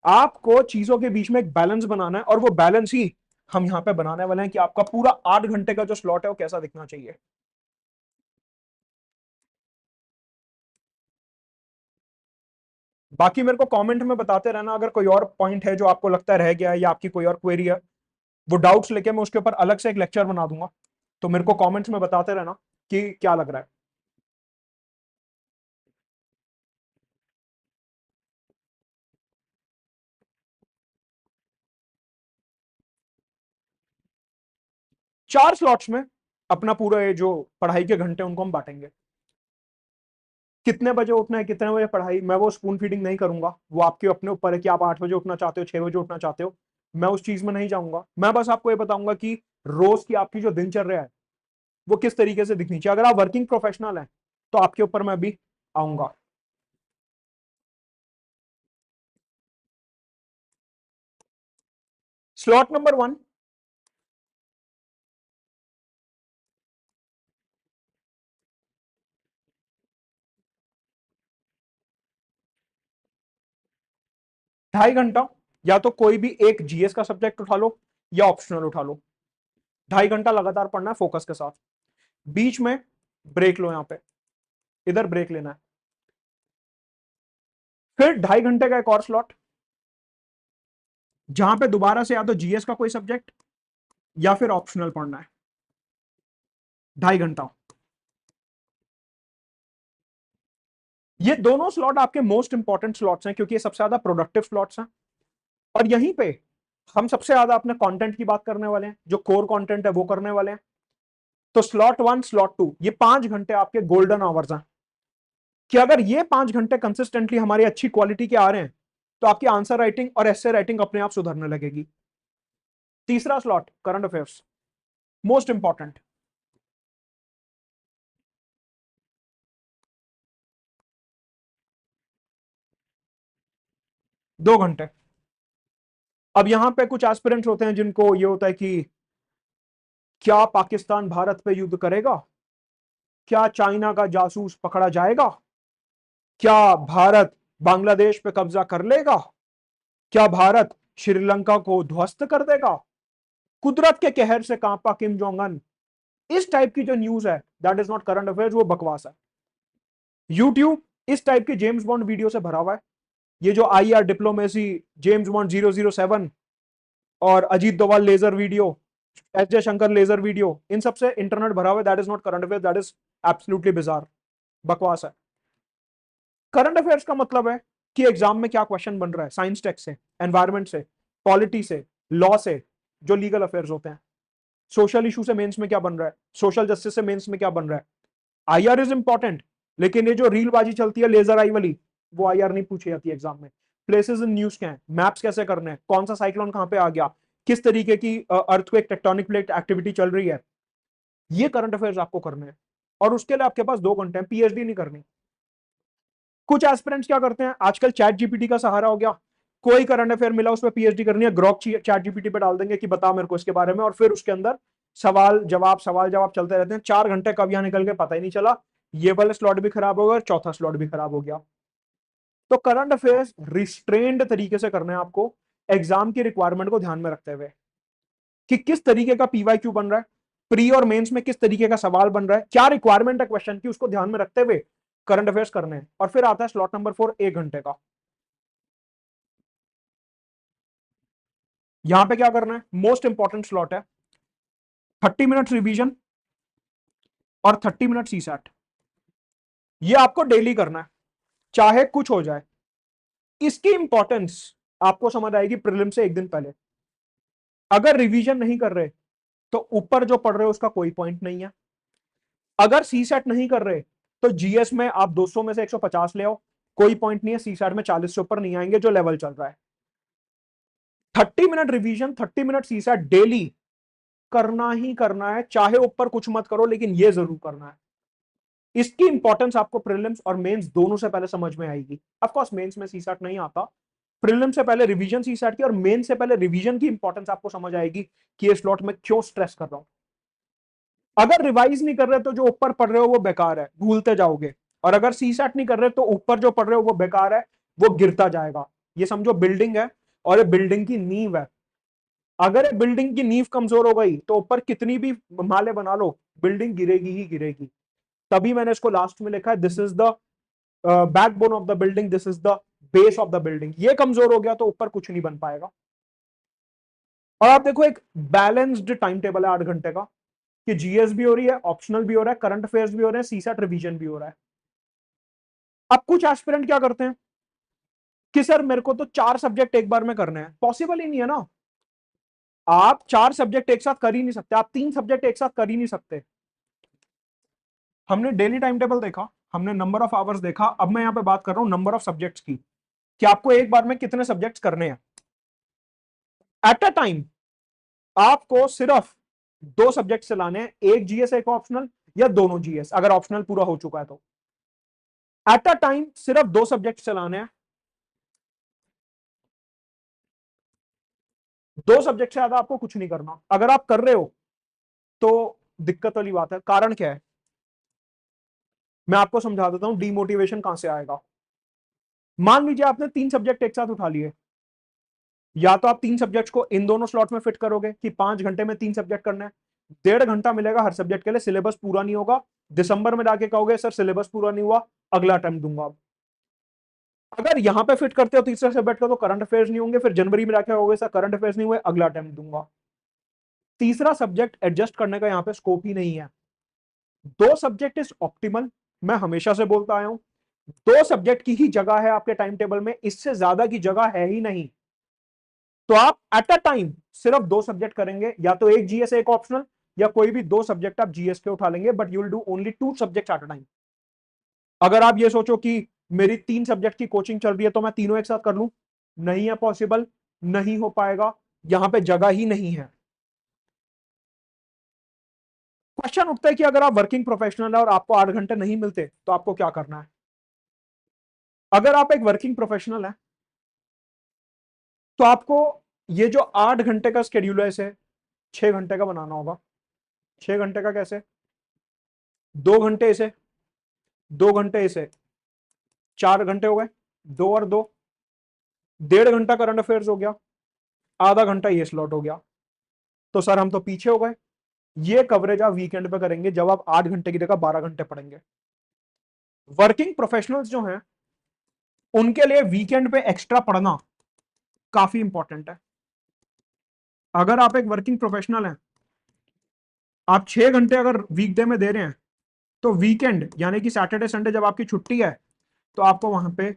आपको चीजों के बीच में एक बैलेंस बनाना है, और वो बैलेंस ही हम यहां पे बनाने वाले हैं कि आपका पूरा 8 घंटे का जो स्लॉट है वो कैसा दिखना चाहिए। बाकी मेरे को कमेंट में बताते रहना, अगर कोई और पॉइंट है जो आपको लगता है रह गया है, या आपकी कोई और क्वेरी है, वो डाउट्स लेके मैं उसके ऊपर अलग से एक लेक्चर बना दूंगा। तो मेरे को कमेंट्स में बताते रहना कि क्या लग रहा है। 4 स्लॉट्स में अपना पूरा ये जो पढ़ाई के घंटे उनको हम बांटेंगे। कितने बजे उठना है, कितने बजे पढ़ाई, मैं वो स्पून फीडिंग नहीं करूंगा, वो आपके अपने ऊपर है कि आप 8 बजे उठना चाहते हो, 6 बजे उठना चाहते हो। मैं उस चीज में नहीं जाऊंगा, मैं बस आपको ये बताऊंगा कि रोज की आपकी जो दिनचर्या है वो किस तरीके से दिखनी चाहिए। अगर आप वर्किंग प्रोफेशनल हैं तो आपके ऊपर मैं भी आऊंगा। स्लॉट नंबर 1, 2.5 घंटा, या तो कोई भी एक जीएस का सब्जेक्ट उठा लो या ऑप्शनल उठा लो। 2.5 घंटा लगातार पढ़ना है फोकस के साथ। बीच में ब्रेक लो, यहां पे इधर ब्रेक लेना है। फिर 2.5 घंटे का एक और स्लॉट, जहां पे दोबारा से या तो जीएस का कोई सब्जेक्ट या फिर ऑप्शनल पढ़ना है। 2.5 घंटा। ये दोनों स्लॉट आपके मोस्ट इंपॉर्टेंट स्लॉट्स हैं क्योंकि ये सबसे ज्यादा प्रोडक्टिव स्लॉट्स हैं। और यहीं पे हम सबसे ज्यादा अपने कंटेंट की बात करने वाले हैं, जो कोर कंटेंट है वो करने वाले हैं। तो स्लॉट 1 स्लॉट 2 ये 5 घंटे आपके गोल्डन आवर्स हैं कि अगर ये 5 घंटे कंसिस्टेंटली हमारी अच्छी क्वालिटी के आ रहे हैं तो आपकी आंसर राइटिंग और एसे राइटिंग अपने आप सुधरने लगेगी। तीसरा slot current affairs, most important. 2 घंटे। अब यहां पे कुछ एस्पिरेंट्स होते हैं जिनको ये होता है कि क्या पाकिस्तान भारत पे युद्ध करेगा, क्या चाइना का जासूस पकड़ा जाएगा, क्या भारत बांग्लादेश पे कब्जा कर लेगा, क्या भारत श्रीलंका को ध्वस्त कर देगा, कुदरत के कहर से कांपा किम जोंग अन। इस टाइप की जो न्यूज है that is not current affairs, वो बकवास है। यूट्यूब इस टाइप की जेम्स बॉन्ड वीडियो से भरा हुआ है। ये जो IR डिप्लोमेसी, जेम्स बॉन्ड 007 और अजीत डोभाल लेजर वीडियो, S J शंकर लेजर वीडियो, इन सबसे इंटरनेट भरा हुआ है। That is not current affair, that is absolutely bizarre, बकवास है। करंट अफेयर्स का मतलब है कि एग्जाम में क्या क्वेश्चन बन रहा है, साइंस टेक्स से, एनवायरमेंट से, पॉलिटी से, लॉ से, जो लीगल अफेयर्स होते हैं, सोशल इशू से मेंस में क्या बन रहा है, सोशल जस्टिस से मेंस में क्या बन रहा है। IR इज इंपॉर्टेंट, लेकिन ये जो रील बाजी चलती है लेजर आई वाली, वो IR नहीं पूछी जाती एग्जाम में। प्लेसेस इन न्यूज क्या है, मैप्स कैसे करने हैं, कौन सा साइक्लोन कहां पे आ गया, किस तरीके की अर्थक्वेक टेक्टोनिक प्लेट एक्टिविटी चल रही है, ये करंट अफेयर्स आपको करने हैं। और उसके लिए आपके पास 2 घंटे हैं, PhD नहीं करनी। कुछ एस्पिरेंट्स क्या करते हैं, आजकल चैट जीपीटी का सहारा हो गया, कोई करंट अफेयर मिला उस पर PhD करनी है, ग्रॉक चैट जीपीटी पे डाल देंगे कि बता मेरे को इसके बारे में, और फिर उसके अंदर सवाल जवाब चलते रहते हैं। 4 घंटे कब यहां निकल के पता ही नहीं चला। ये वाला स्लॉट भी खराब हो गया और चौथा स्लॉट भी खराब हो गया। तो करंट अफेयर्स रिस्ट्रेन्ड तरीके से करना है आपको, एग्जाम की रिक्वायरमेंट को ध्यान में रखते हुए कि किस तरीके का PYQ बन रहा है, प्री और मेंस में किस तरीके का सवाल बन रहा है, क्या रिक्वायरमेंट है क्वेश्चन की, उसको ध्यान में रखते हुए करंट अफेयर्स करने हैं। और फिर आता है स्लॉट नंबर 4, 1 घंटे का। यहां पे क्या करना है, मोस्ट इंपॉर्टेंट स्लॉट है, 30 मिनट रिवीजन और 30 मिनट CSAT। ये आपको डेली करना है, चाहे कुछ हो जाए। इसकी इंपॉर्टेंस आपको समझ आएगी प्रीलिम से एक दिन पहले। अगर रिवीजन नहीं कर रहे तो ऊपर जो पढ़ रहे हो उसका कोई पॉइंट नहीं है। अगर CSAT नहीं कर रहे तो GS में आप 200 में से 150 ले आओ, कोई पॉइंट नहीं है। CSAT में 40 से ऊपर नहीं आएंगे जो लेवल चल रहा है। 30 minute revision, 30 minute CSAT daily करना ही करना है, चाहे ऊपर कुछ मत करो, लेकिन ये जरूर करना है। इसकी इंपॉर्टेंस आपको प्रीलिम्स और मेंस दोनों से पहले समझ में आएगी। ऑफ कोर्स मेंस में CSAT नहीं आता, प्रीलिम से पहले रिवीजन CSAT की और मेन से पहले रिवीजन की इंपॉर्टेंस आपको समझ आएगी कि ये स्लॉट में क्यों स्ट्रेस कर रहा हूं। अगर रिवाइज नहीं कर रहे तो जो ऊपर पढ़ रहे हो वो बेकार है, भूलते जाओगे। और अगर CSAT नहीं कर रहे तो ऊपर जो पढ़ रहे हो वो बेकार है, वो गिरता जाएगा। ये समझो बिल्डिंग है और ये बिल्डिंग की नींव है। अगर ये बिल्डिंग की नींव कमजोर हो गई तो ऊपर कितनी भी माले बना लो, बिल्डिंग गिरेगी ही गिरेगी। तभी मैंने इसको लास्ट में लिखा है, this is the backbone of the building, this is the base of the building. ये कमजोर हो गया तो ऊपर कुछ नहीं बन पाएगा। और आप देखो एक बैलेंस्ड टाइम टेबल है 8 घंटे का, कि GS भी हो रही है, ऑप्शनल भी हो रहा है, करंट अफेयर्स भी हो रहे हैं, CSAT रिवीजन भी हो रहा है। अब कुछ एस्पिरेंट क्या करते हैं कि सर मेरे को तो 4 सब्जेक्ट एक बार में करने हैं, पॉसिबल ही नहीं है ना। आप 4 सब्जेक्ट एक साथ कर ही नहीं सकते, आप 3 सब्जेक्ट एक साथ कर ही नहीं सकते। हमने डेली टाइम टेबल देखा, हमने नंबर ऑफ आवर्स देखा, अब मैं यहां पे बात कर रहा हूं नंबर ऑफ सब्जेक्ट्स की, कि आपको एक बार में कितने सब्जेक्ट्स करने हैं एट अ टाइम। आपको सिर्फ 2 सब्जेक्ट चलाने हैं, एक GS एक ऑप्शनल, या दोनों GS अगर ऑप्शनल पूरा हो चुका है तो। एट अ टाइम सिर्फ 2 सब्जेक्ट चलाने हैं, 2 सब्जेक्ट से ज्यादा आपको कुछ नहीं करना। अगर आप कर रहे हो तो दिक्कत वाली बात है। कारण क्या है, मैं आपको समझा देता हूं डीमोटिवेशन कहां से आएगा। मान लीजिए आपने 3 सब्जेक्ट एक साथ उठा लिए, या तो आप 3 सब्जेक्ट को इन दोनों स्लॉट में फिट करोगे कि 5 घंटे में 3 सब्जेक्ट करना है, 1.5 घंटा मिलेगा हर सब्जेक्ट के लिए, सिलेबस पूरा नहीं होगा। दिसंबर में जाके कहोगे सर सिलेबस पूरा नहीं हुआ, अगला अटेम्प्ट दूंगा। अगर यहां पे फिट करते हो तीसरा सब्जेक्ट का तो करंट अफेयर्स नहीं होंगे, फिर जनवरी में जाके कहोगे सर करंट अफेयर्स नहीं हुए, अगला अटेम्प्ट दूंगा। तीसरा सब्जेक्ट एडजस्ट करने का यहां पे स्कोप ही नहीं है। 2 सब्जेक्ट इज ऑप्टिमल, मैं हमेशा से बोलता आया हूं। 2 सब्जेक्ट की ही जगह है आपके टाइम टेबल में, इससे ज्यादा की जगह है ही नहीं। तो आप एट अ टाइम सिर्फ 2 सब्जेक्ट करेंगे, या तो एक जीएस एक ऑप्शनल, या कोई भी 2 सब्जेक्ट आप जीएस के उठा लेंगे, but you will do only 2 subject at a time. अगर आप ये सोचो कि मेरी 3 सब्जेक्ट की कोचिंग चल रही है तो मैं तीनों एक साथ कर लूं, नहीं है पॉसिबल, नहीं हो पाएगा, यहां पे जगह ही नहीं है। क्वेश्चन उठता है कि अगर आप वर्किंग प्रोफेशनल है और आपको 8 घंटे नहीं मिलते तो आपको क्या करना है। अगर आप एक वर्किंग प्रोफेशनल है तो आपको ये जो 8 घंटे का स्केड्यूल है इसे 6 घंटे का बनाना होगा। 6 घंटे का कैसे? 2 घंटे इसे, 2 घंटे इसे, 4 घंटे हो गए, 2 और 2, 1.5 घंटा करंट अफेयर्स हो गया, आधा घंटा ये स्लॉट हो गया। तो सर हम तो पीछे हो गए। ये कवरेज आप वीकेंड पे करेंगे जब आप 8 घंटे की जगह 12 घंटे पढ़ेंगे। वर्किंग प्रोफेशनल्स जो हैं उनके लिए वीकेंड पे एक्स्ट्रा पढ़ना काफी इंपॉर्टेंट है। अगर आप एक वर्किंग प्रोफेशनल हैं, आप 6 घंटे अगर वीकडे में दे रहे हैं, तो वीकेंड यानी कि सैटरडे संडे जब आपकी छुट्टी है तो आपको वहां पे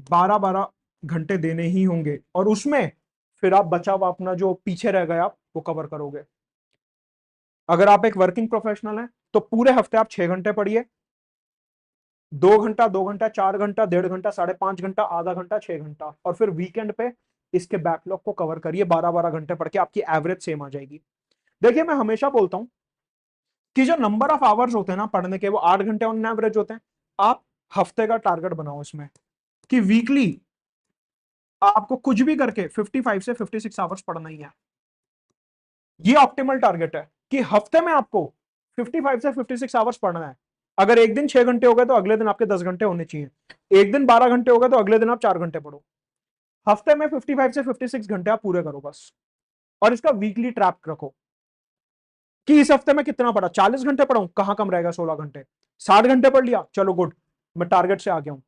12-12 घंटे देने ही होंगे, और उसमें फिर आप बचा हुआ अपना जो पीछे रह गया आप वो कवर करोगे। अगर आप एक वर्किंग प्रोफेशनल हैं तो पूरे हफ्ते आप 6 घंटे पढ़िए, 2 घंटा, 2 घंटा, 4 घंटा, 1.5 घंटा, 5.5 घंटा, आधा घंटा, 6 घंटा, और फिर वीकेंड पे इसके बैकलॉग को कवर करिए। 12-12 घंटे पढ़ के आपकी एवरेज सेम आ जाएगी। देखिए मैं हमेशा बोलता हूं कि जो नंबर ऑफ आवर्स होते हैं ना पढ़ने के, वो 8 घंटे ऑन एवरेज होते हैं। आप हफ्ते का टारगेट बनाओ इसमें कि वीकली आपको कुछ भी करके 55 से 56 आवर्स पढ़ना ही है। ये ऑप्टिमल टारगेट है कि हफ्ते में आपको 55 से 56 आवर्स पढ़ना है। अगर एक दिन 6 घंटे हो गए तो अगले दिन आपके 10 घंटे होने चाहिए। एक दिन 12 घंटे हो गए तो अगले दिन आप 4 घंटे पढ़ो। हफ्ते में 55 से 56 घंटे आप पूरे करो बस। और इसका वीकली ट्रैक रखो कि इस हफ्ते में कितना पढ़ा। 40 घंटे पढ़ाऊं, कहां कम रहेगा 16 घंटे। 60 घंटे पढ़ लिया, चलो गुड, मैं टारगेट से आ गया हूं।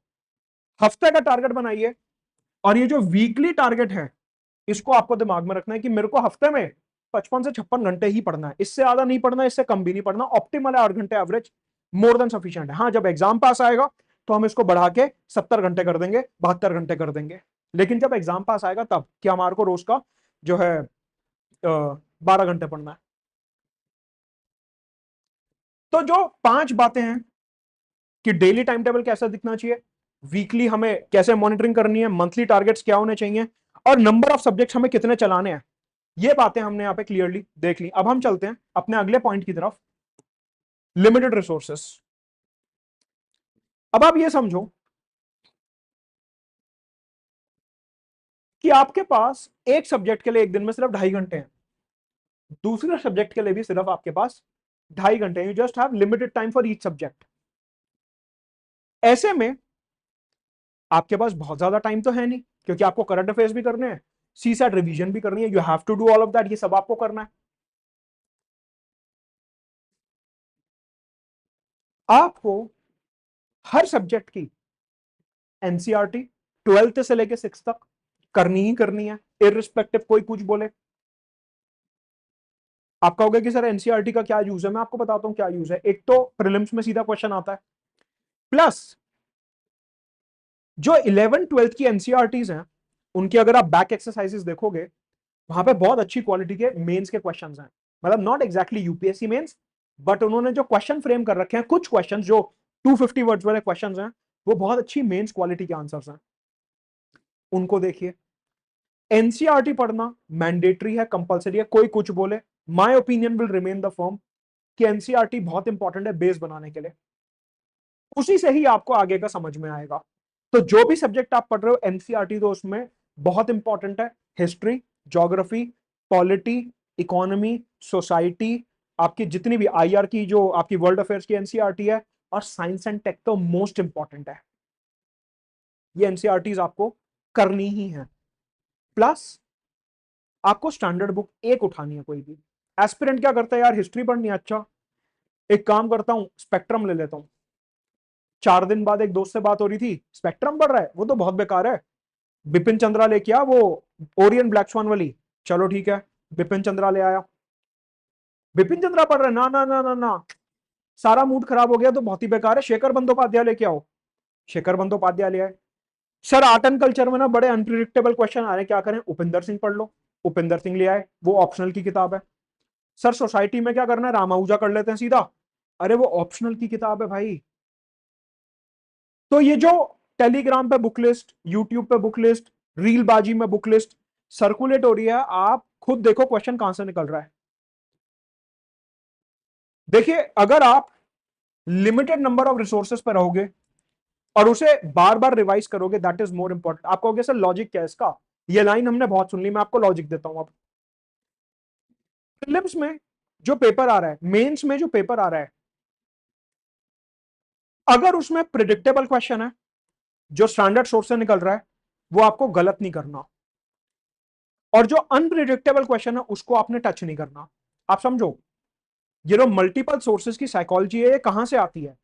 हफ्ते का टारगेट बनाइए, और ये जो वीकली टारगेट है इसको आपको दिमाग में रखना है कि मेरे को हफ्ते में 55 से 56 घंटे ही पढ़ना है, इससे ज्यादा नहीं पढ़ना, इससे कम भी नहीं पढ़ना। ऑप्टिमल है 8 घंटे एवरेज, मोर देन सफिशिएंट है। हाँ जब एग्जाम पास आएगा तो हम इसको बढ़ा के 70 घंटे कर देंगे, 72 घंटे कर देंगे। लेकिन जब एग्जाम पास आएगा तब कि हमारे को रोज का जो है 12 घंटे पढ़ना है। तो जो 5 बातें हैं कि डेली टाइम टेबल कैसा दिखना चाहिए, वीकली हमें कैसे मॉनिटरिंग करनी है, मंथली टारगेट्स क्या होने चाहिए, और नंबर ऑफ सब्जेक्ट्स हमें कितने चलाने हैं, ये बातें हमने यहां पे क्लियरली देख ली। अब हम चलते हैं अपने अगले पॉइंट की तरफ, लिमिटेड रिसोर्सेस। अब आप ये समझो कि आपके पास एक सब्जेक्ट के लिए एक दिन में सिर्फ 2.5 घंटे हैं, दूसरे सब्जेक्ट के लिए भी सिर्फ आपके पास 2.5 घंटे। You just have limited time for each subject. ऐसे में आपके पास बहुत ज्यादा टाइम तो है नहीं, क्योंकि आपको करंट अफेयर्स भी करने हैं, सीसैट रिवीजन भी करनी है, you have to do all of that, ये सब आपको करना है। आपको हर सब्जेक्ट की एनसीईआरटी 12th से लेके 6 तक करनी ही करनी है, इररिस्पेक्टिव कोई कुछ बोले। आप कहोगे कि सर एनसीईआरटी का क्या यूज है, मैं आपको बताता हूं क्या यूज है। एक तो प्रीलिम्स में सीधा क्वेश्चन आता है, प्लस जो 11th-12th की एनसीईआरटीज हैं उनकी अगर आप बैक एक्सरसाइजेस देखोगे, वहां पे बहुत अच्छी क्वालिटी के मेंस के क्वेश्चंस हैं। मतलब not exactly UPSC mains, but उन्होंने जो क्वेश्चन फ्रेम कर रखे हैं, कुछ क्वेश्चंस जो 250 वर्ड्स वाले क्वेश्चंस हैं, वो बहुत अच्छी मेंस क्वालिटी के आंसर्स हैं, उनको देखिए। एनसीईआरटी पढ़ना मैंडेटरी है, कंपलसरी है, कोई कुछ बोले, my opinion will remain the firm कि एनसीईआरटी बहुत इंपॉर्टेंट है बेस बनाने के लिए। उसी से ही आपको आगे का समझ में आएगा। तो जो भी सब्जेक्ट आप पढ़ रहे हो एनसीईआरटी तो उसमें बहुत इंपॉर्टेंट है। History, geography, polity, economy, society, आपकी जितनी भी आईआर की जो आपकी वर्ल्ड अफेयर्स की एनसीईआरटी है, और साइंस एंड टेक तो मोस्ट इंपॉर्टेंट है। ये एनसीईआरटीज आपको करनी ही है। प्लस आपको स्टैंडर्ड बुक एक उठानी है कोई भी। एस्पिरेंट क्या करता है, यार हिस्ट्री पढ़नी है, अच्छा एक काम करता हूं स्पेक्ट्रम ले लेता हूं। 4 दिन बाद एक दोस्त से बात हो रही थी, स्पेक्ट्रम पढ़ रहा है, वो तो बहुत बेकार है, बिपिन चंद्रा लेके आ, वो ओरियन ब्लैक स्वान वाली। चलो ठीक है, बिपिन चंद्रा ले आया। बिपिन चंद्रा पढ़ रहा है, ना ना ना ना ना, सारा मूड खराब हो गया, तो बहुत ही बेकार है, शेखर बंदोपाध्याय लेके आओ। शेखर बंदोपाध्याय लिया है। सर आर्ट एंड कल्चर में ना बड़े अनप्रिडिक्टेबल क्वेश्चन आ रहे हैं, क्या करें? उपिंदर सिंह पढ़ लो, उपिंदर सिंह लिया है, वो ऑप्शनल की किताब है। सर सोसाइटी में क्या करना है? रामानुजा कर लेते हैं सीधा। अरे वो ऑप्शनल की किताब है भाई। तो ये जो टेलीग्राम पे बुक लिस्ट, यूट्यूब पे बुक लिस्ट, रील बाजी में बुक लिस्ट सर्कुलेट हो रही है, आप खुद देखो क्वेश्चन कहां से निकल रहा है। देखिए अगर आप लिमिटेड नंबर ऑफ रिसोर्सेज पर रहोगे और उसे बार बार रिवाइज करोगे, दैट इज मोर इंपॉर्टेंट। आप कहोगे सर लॉजिक क्या है इसका? ये लाइन हमने बहुत सुन ली, मैं आपको लॉजिक देता हूं। अब प्रीलिम्स में जो पेपर आ रहा है, मेंस में जो पेपर आ रहा है, अगर उसमें प्रिडिक्टेबल क्वेश्चन है जो स्टैंडर्ड सोर्स से निकल रहा है, वो आपको गलत नहीं करना, और जो अनप्रिडिक्टेबल क्वेश्चन है उसको आपने टच नहीं करना। आप समझो, ये जो मल्टीपल सोर्सेज की साइकोलॉजी है, ये कहां से आती है?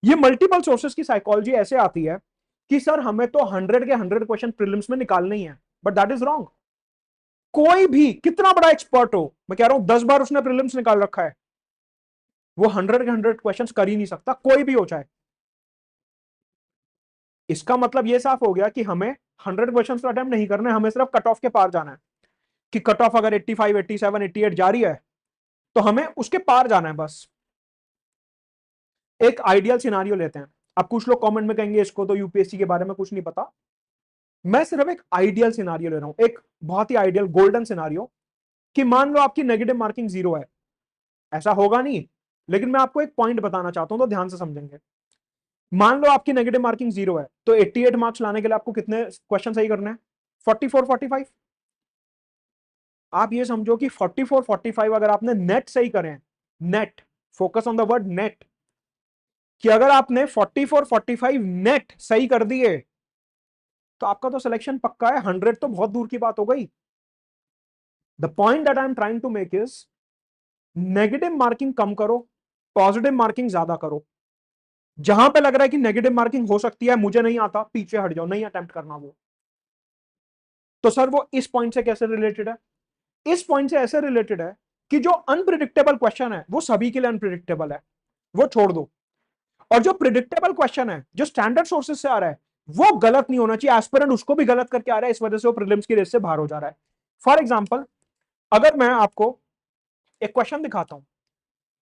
ये मल्टीपल सोर्सेज की साइकोलॉजी ऐसे आती है कि सर हमें तो 100 के 100 क्वेश्चन प्रीलिम्स में निकालने ही है, बट दैट इज रॉन्ग। कोई भी कितना बड़ा एक्सपर्ट हो, मैं कह रहा हूं 10 बार उसने प्रीलिम्स निकाल रखा है, वो 100 के 100 क्वेश्चन कर ही नहीं सकता, कोई भी हो चाहे। इसका मतलब ये साफ हो गया कि हमें 100 क्वेश्चन तो अटेम्प्ट नहीं करने, हमें सिर्फ कट ऑफ के पार जाना है। कि कट ऑफ अगर 85, 87, 88 जा रही है तो हमें उसके पार जाना है बस। एक आइडियल सिनारियो लेते हैं। अब कुछ लोग कमेंट में कहेंगे इसको तो यूपीएससी के बारे में कुछ नहीं पता। मैं सिर्फ एक आइडियल सिनारियो ले रहा हूं, एक बहुत ही आइडियल गोल्डन सिनारियो, कि मान लो आपकी नेगेटिव मार्किंग 0 है। ऐसा होगा नहीं, लेकिन मैं आपको एक पॉइंट बताना चाहता हूं तो ध्यान से समझेंगे। मान लो आपकी नेगेटिव मार्किंग 0 है, तो 88 मार्क्स लाने के लिए आपको कितने क्वेश्चन सही करने हैं? 44, 45। आप ये समझो कि 44, 45 अगर आपने नेट सही करें, net, focus on the word net, कि अगर आपने 44, 45 नेट सही कर दिए तो आपका तो सिलेक्शन पक्का है। 100 तो बहुत दूर की बात हो गई। The point that I am trying to make is, negative marking कम करो, पॉजिटिव मार्किंग ज्यादा करो। जहां पे लग रहा है कि नेगेटिव मार्किंग हो सकती है, मुझे नहीं आता, पीछे हट जाओ, नहीं अटेम्प्ट करना वो। तो सर वो इस पॉइंट से कैसे रिलेटेड है? इस पॉइंट से ऐसे रिलेटेड है कि जो अनप्रिडिक्टेबल क्वेश्चन है वो सभी के लिए अनप्रिडिक्टेबल है, वो छोड़ दो। और जो प्रिडिक्टेबल क्वेश्चन है जो स्टैंडर्ड सोर्सेज से आ रहा है, वो गलत नहीं होना चाहिए। एस्पिरेंट उसको भी गलत करके आ रहा है, इस वजह से वो प्रीलिम्स की रेस से बाहर हो जा रहा है। फॉर एग्जाम्पल, अगर मैं आपको एक क्वेश्चन दिखाता हूं,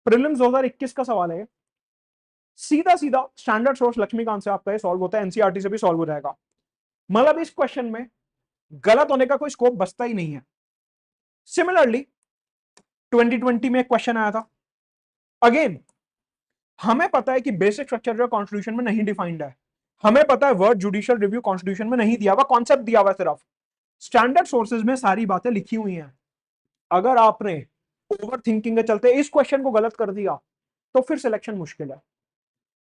प्रीलिम्स 2021 का सवाल है, सीधा सीधा स्टैंडर्ड सोर्स लक्ष्मीकांत से आपका ये सॉल्व होता है, एनसीईआरटी से भी सॉल्व हो जाएगा। मतलब इस क्वेश्चन में गलत होने का कोई स्कोप बचता ही नहीं है। सिमिलरली 2020 में एक क्वेश्चन आया था, अगेन हमें पता है कि बेसिक स्ट्रक्चर जो कॉन्स्टिट्यूशन में नहीं डिफाइंड है, हमें पता है वर्ड जुडिशियल रिव्यू कॉन्स्टिट्यूशन में नहीं दिया हुआ, कॉन्सेप्ट दिया हुआ, सिर्फ स्टैंडर्ड सोर्सेज में सारी बातें लिखी हुई हैं। अगर आपने ओवर थिंकिंग के चलते इस क्वेश्चन को गलत कर दिया तो फिर सिलेक्शन मुश्किल है।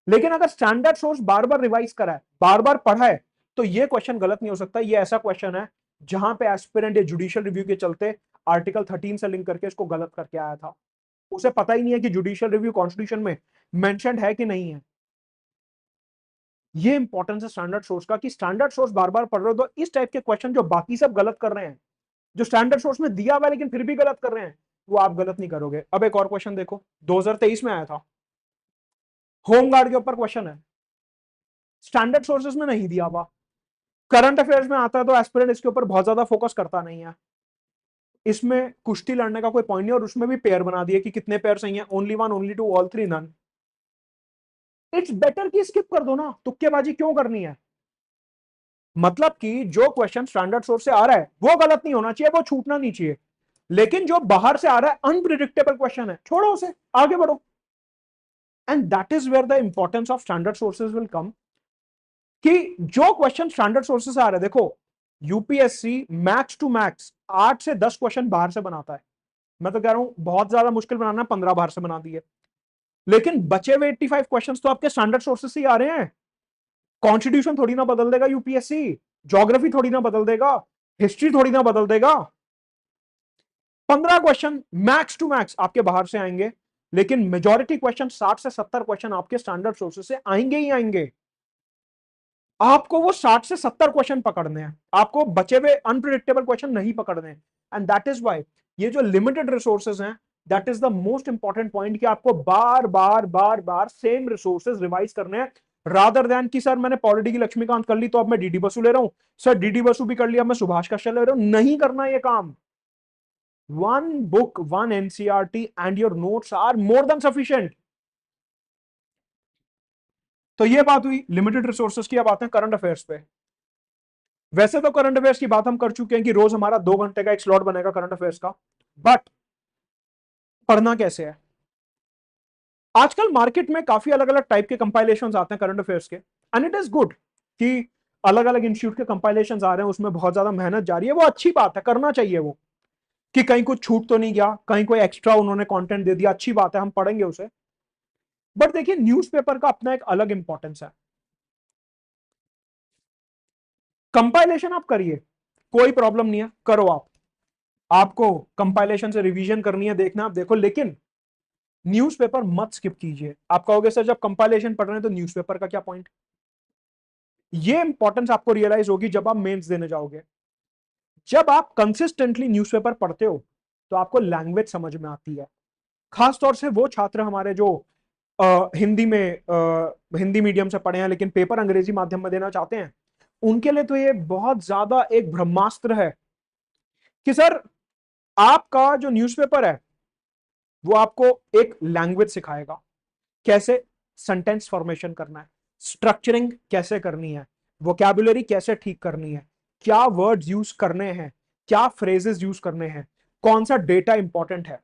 लेकिन अगर स्टैंडर्ड सोर्स बार बार रिवाइज करा है, बार बार पढ़ा है, तो ये क्वेश्चन गलत नहीं हो सकता। ये ऐसा क्वेश्चन है जहां पे एस्पिरेंट या जुडिशियल रिव्यू के चलते आर्टिकल 13 से लिंक करके इसको गलत करके आया था। उसे पता ही नहीं है कि जुडिशियल रिव्यू कॉन्स्टिट्यूशन में मेंशन्ड है कि नहीं है। ये इंपॉर्टेंस है स्टैंडर्ड सोर्स का, कि स्टैंडर्ड सोर्स बार बार पढ़ रहे हो तो इस टाइप के क्वेश्चन जो बाकी सब गलत कर रहे हैं, जो स्टैंडर्ड सोर्स में दिया हुआ है लेकिन फिर भी गलत कर रहे हैं, वो आप गलत नहीं करोगे। अब एक और क्वेश्चन देखो, 2023 में आया था, होमगार्ड के ऊपर क्वेश्चन है, स्टैंडर्ड सोर्सेज में नहीं दिया हुआ, करंट अफेयर्स में आता है, तो एस्पिरेंट इसके ऊपर बहुत ज्यादा फोकस करता नहीं है। इसमें कुश्ती लड़ने का कोई पॉइंट नहीं, और उसमें भी पेयर बना दिए कि कितने पेयर सही हैं, only one, only two, all three, none. It's better कि स्किप कर दो ना, तुक्केबाजी क्यों करनी है? मतलब कि जो क्वेश्चन स्टैंडर्ड सोर्स से आ रहा है वो गलत नहीं होना चाहिए, वो छूटना नहीं चाहिए। लेकिन जो बाहर से आ रहा है अनप्रिडिक्टेबल क्वेश्चन है, छोड़ो उसे, आगे बढ़ो। And that is where the importance of standard sources will come, कि जो क्वेश्चन स्टैंडर्ड सोर्सेज से आ रहे हैं, देखो यूपीएससी मैक्स टू मैक्स 8 से 10 क्वेश्चन बाहर से बनाता है। मैं तो कह रहा हूं बहुत ज्यादा मुश्किल बनाना, 15 बाहर से बना दिए। लेकिन बचे हुए 85 क्वेश्चंस तो आपके स्टैंडर्ड सोर्सेस से ही आ रहे हैं। कॉन्स्टिट्यूशन थोड़ी ना बदल देगा यूपीएससी, ज्योग्राफी थोड़ी ना बदल देगा, हिस्ट्री थोड़ी ना बदल देगा। 15 क्वेश्चन मैक्स टू मैक्स आपके बाहर से आएंगे, लेकिन मेजॉरिटी क्वेश्चन 60 से 70 क्वेश्चन आपके स्टैंडर्ड सोर्सेस से आएंगे ही आएंगे। आपको वो 60 से 70 क्वेश्चन पकड़ने हैं, आपको बचे हुए अनप्रिडिक्टेबल क्वेश्चन नहीं पकड़ने हैं। एंड दैट इज वाई ये जो लिमिटेड रिसोर्सेज हैं, that is the most important point, कि आपको बार बार बार बार सेम रिसोर्सेज रिवाइज करने हैं, रादर देन कि सर मैंने पॉलिटी की लक्ष्मीकांत कर ली तो अब मैं डीडी बसु ले रहा हूं, सर डीडी बसु भी कर लिया, मैं सुभाष कश्यप ले रहा हूं। नहीं करना ये काम। One book, one NCERT and your notes are more than sufficient. तो ये बात हुई लिमिटेड रिसोर्सेज की। अब आते हैं करंट अफेयर्स पे। वैसे तो करंट अफेयर्स की बात हम कर चुके हैं कि रोज हमारा 2 घंटे का एक स्लॉट बनेगा करंट अफेयर्स का, बट पढ़ना कैसे है? आजकल मार्केट में काफी अलग अलग टाइप के कंपाइलेशंस आते हैं करंट अफेयर्स के, एंड इट इज गुड कि अलग अलग इंस्टीट्यूट के कंपाइलेशंस आ रहे हैं, उसमें बहुत ज्यादा मेहनत जा रही है, वो अच्छी बात है, करना चाहिए वो, कि कहीं कुछ छूट तो नहीं गया, कहीं कोई एक्स्ट्रा उन्होंने कंटेंट दे दिया, अच्छी बात है, हम पढ़ेंगे उसे। बट देखिए न्यूज़पेपर का अपना एक अलग इंपॉर्टेंस है। कंपाइलेशन आप करिए, कोई प्रॉब्लम नहीं है, करो आप, आपको कंपाइलेशन से रिवीजन करनी है, देखना आप देखो, लेकिन न्यूज़पेपर मत स्किप कीजिए। आप कहोगे सर जब कंपाइलेशन पढ़ रहे हैं तो न्यूज़पेपर का क्या पॉइंट? ये इंपॉर्टेंस आपको रियलाइज होगी जब आप मेंस देने जाओगे। जब आप कंसिस्टेंटली न्यूज़पेपर पढ़ते हो तो आपको लैंग्वेज समझ में आती है। खासतौर से वो छात्र हमारे जो हिंदी में हिंदी मीडियम से पढ़े हैं लेकिन पेपर अंग्रेजी माध्यम में देना चाहते हैं, उनके लिए तो ये बहुत ज्यादा एक ब्रह्मास्त्र है कि सर आपका जो न्यूज़पेपर है वो आपको एक लैंग्वेज सिखाएगा, कैसे सेंटेंस फॉर्मेशन करना है, स्ट्रक्चरिंग कैसे करनी है, वोकैबुलरी कैसे ठीक करनी है, क्या वर्ड्स यूज करने हैं, क्या फ्रेजेस यूज करने हैं, कौन सा डेटा इंपॉर्टेंट है।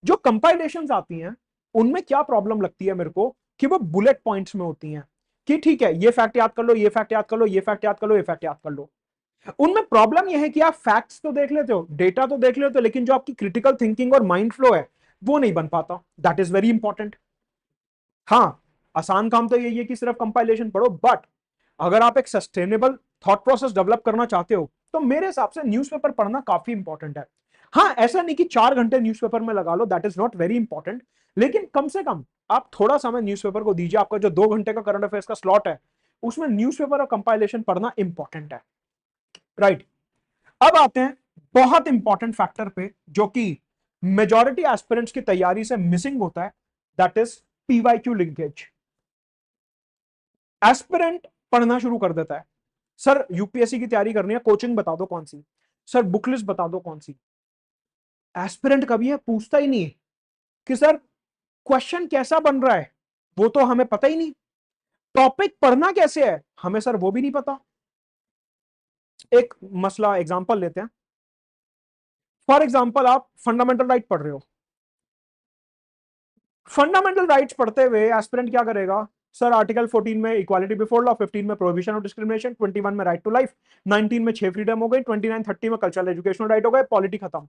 जो कंपाइलेशंस आती हैं उनमें क्या प्रॉब्लम लगती है मेरे को कि वो बुलेट पॉइंट्स में होती हैं, कि ठीक है ये फैक्ट याद कर लो, ये फैक्ट याद कर लो, ये फैक्ट याद कर लो, ये फैक्ट याद कर लो। उनमें प्रॉब्लम यह है कि आप फैक्ट्स तो देख लेते हो, डेटा तो देख लेते हो, लेकिन जो आपकी क्रिटिकल थिंकिंग और माइंड फ्लो है वो नहीं बन पाता। That is very important. हाँ, आसान काम तो यही है कि सिर्फ कंपाइलेशन पढ़ो, बट अगर आप एक सस्टेनेबल थॉट प्रोसेस डेवलप करना चाहते हो तो मेरे हिसाब से न्यूज़पेपर पढ़ना काफी इंपॉर्टेंट है। हाँ, ऐसा नहीं कि 4 घंटे न्यूज़पेपर में लगा लो, that is not very important, लेकिन कम से कम आप थोड़ा समय न्यूज़पेपर को दीजिए। आपका जो 2 घंटे का करंट अफेयर्स का स्लॉट है उसमें न्यूज़पेपर और कंपाइलेशन पढ़ना इंपॉर्टेंट है, राइट? अब आते हैं बहुत इंपॉर्टेंट फैक्टर पे जो कि मेजॉरिटी एस्पिरेंट्स की तैयारी से मिसिंग होता है, that is PYQ linkage. Aspirant पढ़ना शुरू कर देता है, सर यूपीएससी की तैयारी करनी है, कोचिंग बता दो कौन सी, सर बुक लिस्ट बता दो कौन सी। एस्पिरेंट कभी है पूछता ही नहीं कि सर क्वेश्चन कैसा बन रहा है, वो तो हमें पता ही नहीं। टॉपिक पढ़ना कैसे है, हमें सर वो भी नहीं पता। एक मसला एग्जांपल लेते हैं। फॉर एग्जांपल आप फंडामेंटल राइट पढ़ रहे हो, फंडामेंटल राइट्स पढ़ते हुए एस्पिरेंट क्या करेगा, सर आर्टिकल 14 में इक्वालिटी बिफोर लॉ, 15 में प्रोहिबिशन ऑफ डिस्क्रिमिनेशन, 21 में राइट टू लाइफ, 19 में 6 फ्रीडम हो गई, 29 30 में कल्चरल एजुकेशनल राइट हो गए, पॉलिटी खत्म,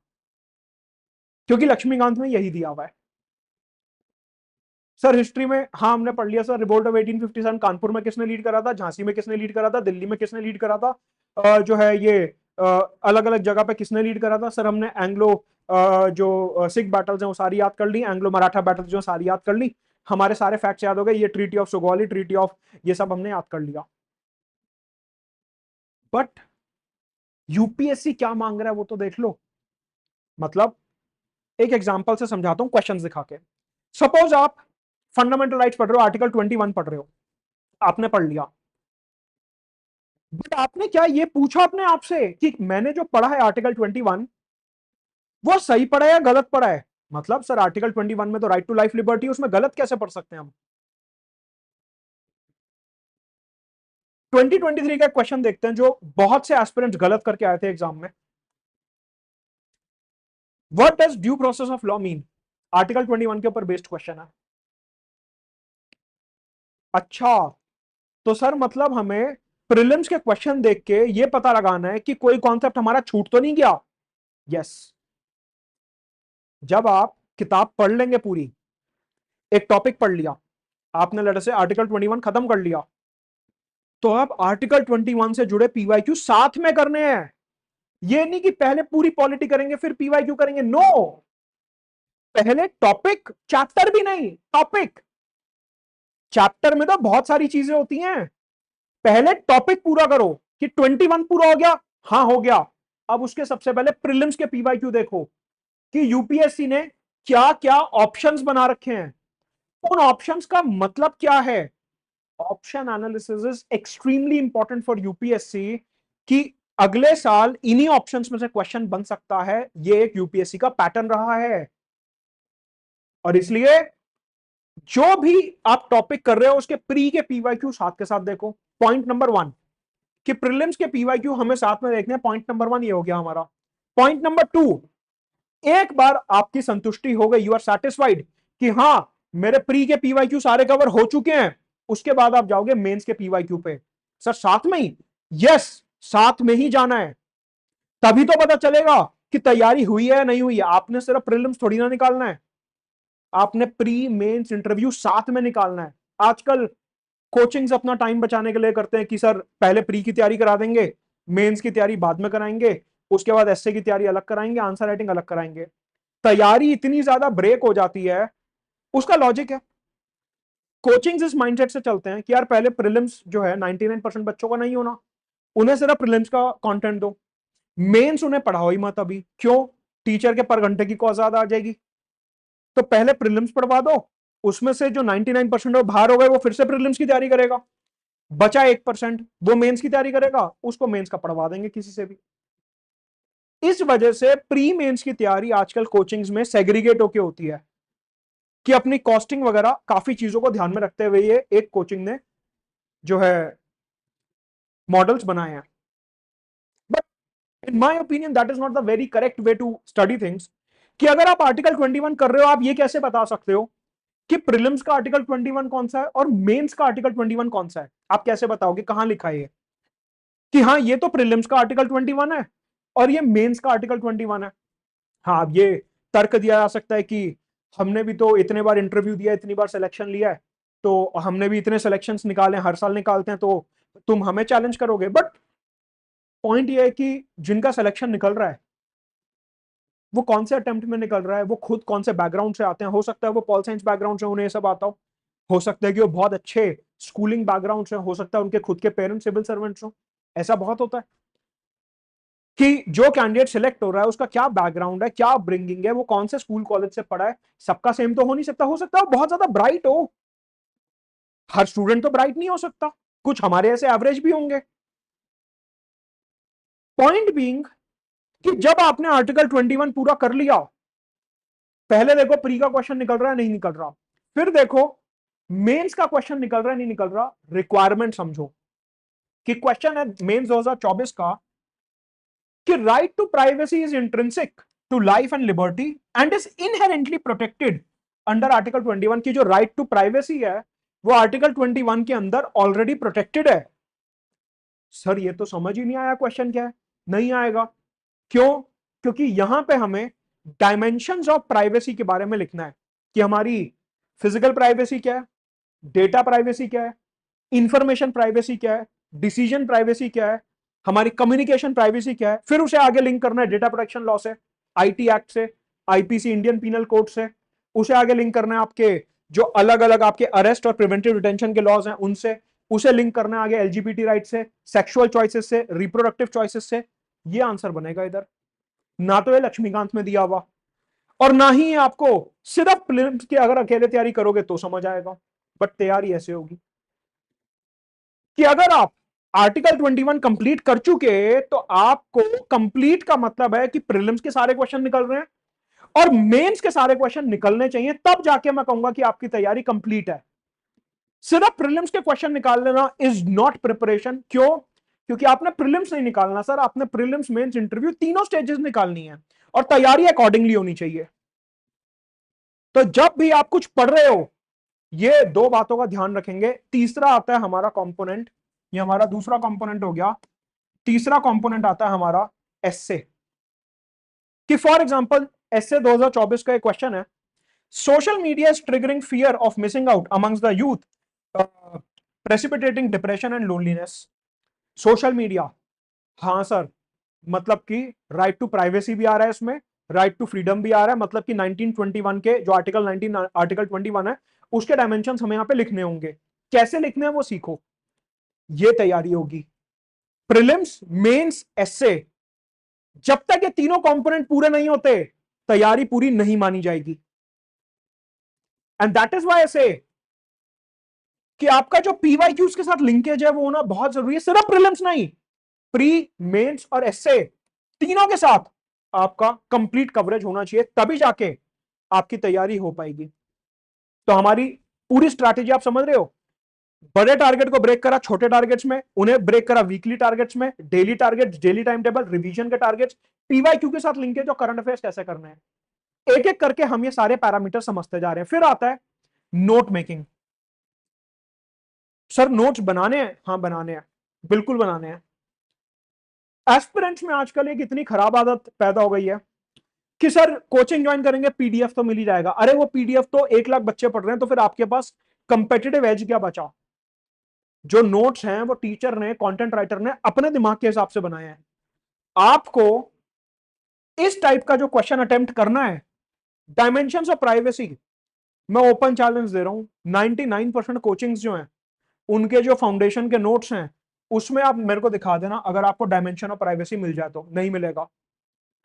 क्योंकि लक्ष्मीकांत में यही दिया हुआ है। सर हिस्ट्री में हाँ हमने पढ़ लिया, सर रिवोल्ट ऑफ 1857 कानपुर में किसने लीड करा था, झांसी में किसने लीड करा था, दिल्ली में किसने लीड करा था, जो है ये अलग अलग जगह पे किसने लीड करा था। सर हमने एंग्लो जो सिख बैटल्स हैं वो सारी याद कर ली, एंग्लो मराठा बैटल्स जो सारी याद कर ली, हमारे सारे फैक्ट्स याद हो गए, ये treaty of Sugauli, treaty of, ये सब हमने याद कर लिया। बट यूपीएससी क्या मांग रहा है वो तो देख लो। मतलब एक एग्जांपल से समझाता हूं क्वेश्चंस दिखा के। सपोज आप फंडामेंटल राइट्स पढ़ रहे हो, आर्टिकल 21 पढ़ रहे हो, आपने पढ़ लिया, बट आपने क्या ये पूछा अपने आप से कि मैंने जो पढ़ा है आर्टिकल 21 वो सही पढ़ा है या गलत पढ़ा है? मतलब सर आर्टिकल 21 में तो राइट टू लाइफ लिबर्टी, उसमें गलत कैसे पढ़ सकते हैं हम? 2023 का क्वेश्चन देखते हैं जो बहुत से एस्पिरेंट्स गलत करके आए थे एग्जाम में। What does due process of law mean? Article 21 के ऊपर बेस्ड क्वेश्चन है। अच्छा, तो सर मतलब हमें प्रीलिम्स के क्वेश्चन देख के ये पता लगाना है कि कोई कॉन्सेप्ट हमारा छूट तो नहीं गया। यस, जब आप किताब पढ़ लेंगे पूरी, एक टॉपिक पढ़ लिया आपने, लड़े से आर्टिकल 21 खत्म कर लिया, तो आप आर्टिकल 21 से जुड़े पीवाईक्यू साथ में करने हैं। ये नहीं कि पहले पूरी पॉलिटी करेंगे फिर पीवाईक्यू करेंगे, नो, पहले टॉपिक, चैप्टर भी नहीं, टॉपिक। चैप्टर में तो बहुत सारी चीजें होती हैं, पहले टॉपिक पूरा करो कि 21 पूरा हो गया, हाँ हो गया। अब उसके सबसे पहले प्रीलिम्स के पीवाईक्यू देखो कि यूपीएससी ने क्या क्या ऑप्शंस बना रखे हैं, उन ऑप्शंस का मतलब क्या है, option analysis is extremely important for UPSC कि अगले साल इन्हीं ऑप्शंस में से क्वेश्चन बन सकता है। ये एक यूपीएससी का पैटर्न रहा है और इसलिए जो भी आप टॉपिक कर रहे हो उसके प्री के पीवाईक्यू साथ के साथ देखो। पॉइंट नंबर 1 कि प्रीलिम्स के पीवाईक्यू हमें साथ में देखने हैं। पॉइंट नंबर 1 ये हो गया हमारा। पॉइंट नंबर 2, एक बार आपकी संतुष्टि हो गई, यू आर सेटिस्फाइड कि हां मेरे प्री के पीवाईक्यू सारे कवर हो चुके हैं, उसके बाद आप जाओगे मेंस के पीवाईक्यू पे। सर साथ में ही? यस, साथ में ही जाना है। तभी तो पता चलेगा कि तैयारी हुई है या नहीं हुई है। आपने सिर्फ प्रीलिम्स थोड़ी ना निकालना है, आपने प्री मेंस इंटरव्यू साथ में निकालना है। आजकल कोचिंग्स अपना टाइम बचाने के लिए करते हैं कि सर पहले प्री की तैयारी करा देंगे, मेंस की तैयारी बाद में कराएंगे, उसके बाद एसए की तैयारी अलग कराएंगे, आंसर राइटिंग अलग कराएंगे। तैयारी इतनी ज्यादा ब्रेक हो जाती है। उसका लॉजिक है, कोचिंग्स इस माइंडसेट से चलते हैं कि यार पहले प्रीलिम्स जो है 99% बच्चों का नहीं होना, उन्हें सिर्फ प्रीलिम्स का कंटेंट दो, मेंस उन्हें पढ़ाओ ही मत। अभी क्यों? टीचर के पर घंटे की कॉस्ट ज्यादा आ जाएगी। तो पहले प्रीलिम्स पढ़वा दो, उसमें से जो 99% बाहर हो गए वो फिर से प्रीलिम्स की तैयारी करेगा, बचा 1% वो मेंस की तैयारी करेगा, उसको मेंस का पढ़वा देंगे किसी से भी। इस वजह से प्री मेंस की तैयारी आजकल कोचिंग्स में सेग्रीगेट होके होती है कि अपनी कॉस्टिंग वगैरह काफी चीजों को ध्यान में रखते हुए ये एक कोचिंग ने जो है मॉडल्स बनाए हैं। But in my opinion that is not the very correct way to study things. कि अगर आप आर्टिकल 21 कर रहे हो, आप ये कैसे बता सकते हो कि प्रीलिम्स का आर्टिकल 21 कौन सा है और मेंस का आर्टिकल 21 कौन सा है? आप कैसे बताओगे? कहां लिखा है ये कि हाँ ये तो प्रीलिम्स का आर्टिकल 21 है और ये मेंस का आर्टिकल 21 है? हाँ, अब ये तर्क दिया जा सकता है कि हमने भी तो इतने बार इंटरव्यू दिया, इतनी बार सिलेक्शन लिया है, तो हमने भी इतने सिलेक्शंस निकाले, हर साल निकालते हैं, तो तुम हमें चैलेंज करोगे। बट पॉइंट ये है कि जिनका सिलेक्शन निकल रहा है वो कौन से अटेम्प्ट में निकल रहा है, वो खुद कौन से बैकग्राउंड से आते हैं। हो सकता है वो पॉल साइंस बैकग्राउंड से उन्हें ये सब आता हो सकता है कि वो बहुत अच्छे स्कूलिंग बैकग्राउंड से, हो सकता है उनके खुद के पेरेंट्स सिविल सर्वेंट्स हो। ऐसा बहुत होता है कि जो कैंडिडेट सिलेक्ट हो रहा है उसका क्या बैकग्राउंड है, क्या ब्रिंगिंग है, वो कौन से स्कूल कॉलेज से पढ़ा है, सबका सेम तो हो नहीं सकता। हो सकता है वो बहुत ज्यादा ब्राइट हो, हर स्टूडेंट तो ब्राइट नहीं हो सकता, कुछ हमारे ऐसे एवरेज भी होंगे। पॉइंट बीइंग कि जब आपने आर्टिकल 21 पूरा कर लिया, पहले देखो प्री का क्वेश्चन निकल रहा है नहीं निकल रहा, फिर देखो मेंस का क्वेश्चन निकल रहा है नहीं निकल रहा। रिक्वायरमेंट समझो कि क्वेश्चन है मेंस 2024 का कि right to privacy is intrinsic to life and liberty and is inherently protected under article 21। की जो राइट टू प्राइवेसी है वो आर्टिकल 21 के अंदर ऑलरेडी प्रोटेक्टेड है। सर ये तो समझ ही नहीं आया क्वेश्चन क्या है। नहीं आएगा, क्यों? क्योंकि यहां पे हमें डायमेंशंस ऑफ प्राइवेसी के बारे में लिखना है कि हमारी फिजिकल प्राइवेसी क्या है, डेटा प्राइवेसी क्या है, इंफॉर्मेशन प्राइवेसी क्या है, डिसीजन प्राइवेसी क्या है, हमारी कम्युनिकेशन प्राइवेसी क्या है। फिर उसे आगे लिंक करना है डेटा प्रोटेक्शन लॉ से, आईटी एक्ट से, आईपीसी इंडियन पीनल कोड से। उसे आगे लिंक करना है आपके जो अलग अलग आपके अरेस्ट और प्रिवेंटिव डिटेंशन के लॉज हैं उनसे। उसे लिंक करना है आगे एलजीबीटी राइट से, सेक्सुअल चॉइसेस से, रिप्रोडक्टिव चॉइसेस से। ये आंसर बनेगा इधर। ना तो ये लक्ष्मीकांत में दिया हुआ और ना ही आपको सिर्फ प्रीलिम्स की अगर अकेले तैयारी करोगे तो समझ आएगा। बट तैयारी ऐसे होगी कि अगर आप आर्टिकल 21 कंप्लीट कर चुके तो आपको कंप्लीट का मतलब है कि प्रीलिम्स के सारे क्वेश्चन निकल रहे हैं और मेंस के सारे क्वेश्चन निकलने चाहिए, तब जाके मैं कहूंगा कि आपकी तैयारी कंप्लीट है। सिर्फ प्रीलिम्स के क्वेश्चन निकाल लेना इज नॉट प्रिपरेशन। क्यों? क्योंकि आपने प्रीलिम्स नहीं निकालना सर, आपने प्रीलिम्स मेंस इंटरव्यू तीनों स्टेजेस निकालनी है और तैयारी अकॉर्डिंगली होनी चाहिए। तो जब भी आप कुछ पढ़ रहे हो ये दो बातों का ध्यान रखेंगे। तीसरा आता है हमारा कंपोनेंट, ये हमारा दूसरा कंपोनेंट हो गया। तीसरा कंपोनेंट आता है हमारा एस्से। कि फॉर एग्जांपल एस्से 2024 का एक क्वेश्चन है, social media is triggering fear of missing out amongst the youth, precipitating depression and loneliness. Social media, हाँ सर, मतलब कि राइट टू प्राइवेसी भी आ रहा है इसमें, राइट टू फ्रीडम भी आ रहा है। मतलब कि 1921 के जो आर्टिकल 19 आर्टिकल 21 है उसके डायमेंशन हमें यहाँ पे लिखने होंगे। कैसे लिखने हैं वो सीखो, ये तैयारी होगी। प्रीलिम्स मेंस एस्से, जब तक ये तीनों कंपोनेंट पूरे नहीं होते तैयारी पूरी नहीं मानी जाएगी। And that is why I से कि आपका जो पीवाईक्यूज के साथ लिंकेज है वो होना बहुत जरूरी है, सिर्फ प्रीलिम्स नहीं, प्री, मेंस और एसए तीनों के साथ आपका कंप्लीट कवरेज होना चाहिए, तभी जाके आपकी तैयारी हो पाएगी। तो हमारी पूरी स्ट्रैटेजी आप समझ रहे हो, बड़े टारगेट को ब्रेक करा छोटे टारगेट्स में, उन्हें ब्रेक करा वीकली टारगेट्स में, daily targets, daily time table, revision के टारगेट्स, पीवाईक्यू के साथ लिंकेज और करंट अफेयर्स कैसे करना है, एक एक करके हम ये सारे पैरामीटर समझते जा रहे हैं। फिर आता है नोट मेकिंग। सर नोट्स बनाने हैं, हाँ बनाने हैं, बिल्कुल बनाने हैं। एस्पिरेंट्स में आजकल एक इतनी खराब आदत पैदा हो गई है कि सर कोचिंग ज्वाइन करेंगे पीडीएफ तो मिल ही जाएगा। अरे वो पीडीएफ तो 1 लाख बच्चे पढ़ रहे हैं, तो फिर आपके पास कंपेटिटिव एज क्या बचा? जो नोट्स हैं वो टीचर ने, कंटेंट राइटर ने अपने दिमाग के हिसाब से बनाए हैं। आपको इस टाइप का जो क्वेश्चन अटेम्प्ट करना है, डायमेंशंस ऑफ प्राइवेसी, मैं ओपन चैलेंज दे रहा हूं, 99% कोचिंग्स जो हैं उनके जो फाउंडेशन के नोट्स हैं उसमें आप मेरे को दिखा देना अगर आपको डायमेंशन ऑफ प्राइवेसी मिल जाए, तो नहीं मिलेगा।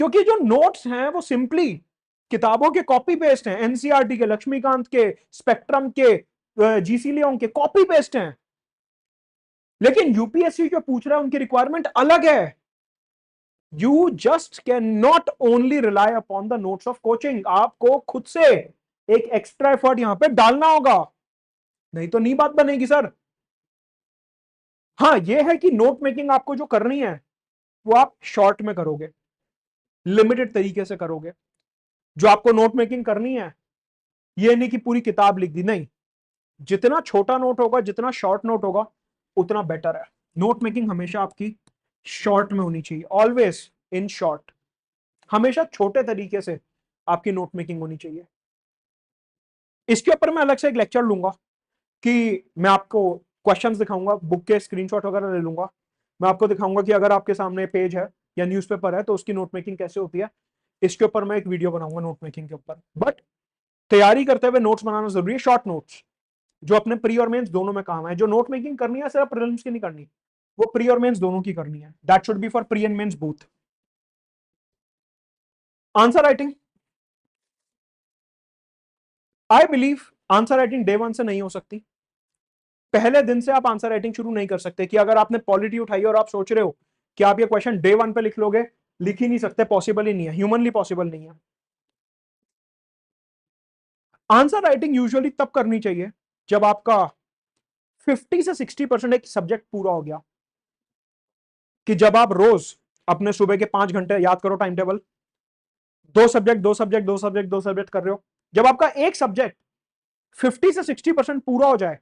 क्योंकि जो नोट्स हैं वो सिंपली किताबों के कॉपी पेस्ट हैं, एनसीईआरटी के, लक्ष्मीकांत के, स्पेक्ट्रम के, जीसी लियोंग के कॉपी पेस्ट हैं। लेकिन यूपीएससी जो पूछ रहा है उनकी रिक्वायरमेंट अलग है। You just can not only rely upon the notes of coaching, आपको खुद से एक एक्स्ट्रा एफर्ट यहां पे डालना होगा, नहीं तो नहीं बात बनेगी सर। हाँ ये है कि नोट मेकिंग आपको जो करनी है वो आप शॉर्ट में करोगे, लिमिटेड तरीके से करोगे। जो आपको नोट मेकिंग करनी है ये नहीं कि पूरी किताब लिख दी, नहीं, जितना छोटा नोट होगा, जितना शॉर्ट नोट होगा उतना बेटर है। नोट मेकिंग हमेशा आपकी शॉर्ट में होनी चाहिए, ऑलवेज इन शॉर्ट, हमेशा छोटे तरीके से आपकी नोट मेकिंग होनी चाहिए। इसके ऊपर मैं अलग से एक लेक्चर लूंगा कि मैं आपको क्वेश्चंस दिखाऊंगा, बुक के स्क्रीनशॉट वगैरह ले लूंगा, मैं आपको दिखाऊंगा कि अगर आपके सामने पेज है या न्यूज़पेपर है तो उसकी नोट मेकिंग कैसे होती है। इसके ऊपर मैं एक वीडियो बनाऊंगा नोट मेकिंग के ऊपर। बट तैयारी करते हुए नोट्स बनाना जरूरी है, शॉर्ट नोट्स जो अपने प्री और मेंस दोनों में काम है। जो नोट मेकिंग करनी है सिर्फ प्रीलिम्स की नहीं करनी, वो प्री और मेंस दोनों की करनी है। That should be for pre and mains both. Answer writing, I believe answer writing day one से नहीं हो सकती। पहले दिन से आप आंसर राइटिंग शुरू नहीं कर सकते कि अगर आपने पॉलिटी उठाई और आप सोच रहे हो कि आप ये क्वेश्चन डे वन पे लिख लोगे, लिख ही नहीं सकते, पॉसिबल ही नहीं है, ह्यूमनली पॉसिबल नहीं है। आंसर राइटिंग यूजुअली तब करनी चाहिए जब आपका 50 से 60% एक सब्जेक्ट पूरा हो गया, कि जब आप रोज अपने सुबह के 5 घंटे, याद करो time table, 2 subject 2 subject 2 subject 2 subject कर रहे हो, जब आपका एक सब्जेक्ट 50 से 60% पूरा हो जाए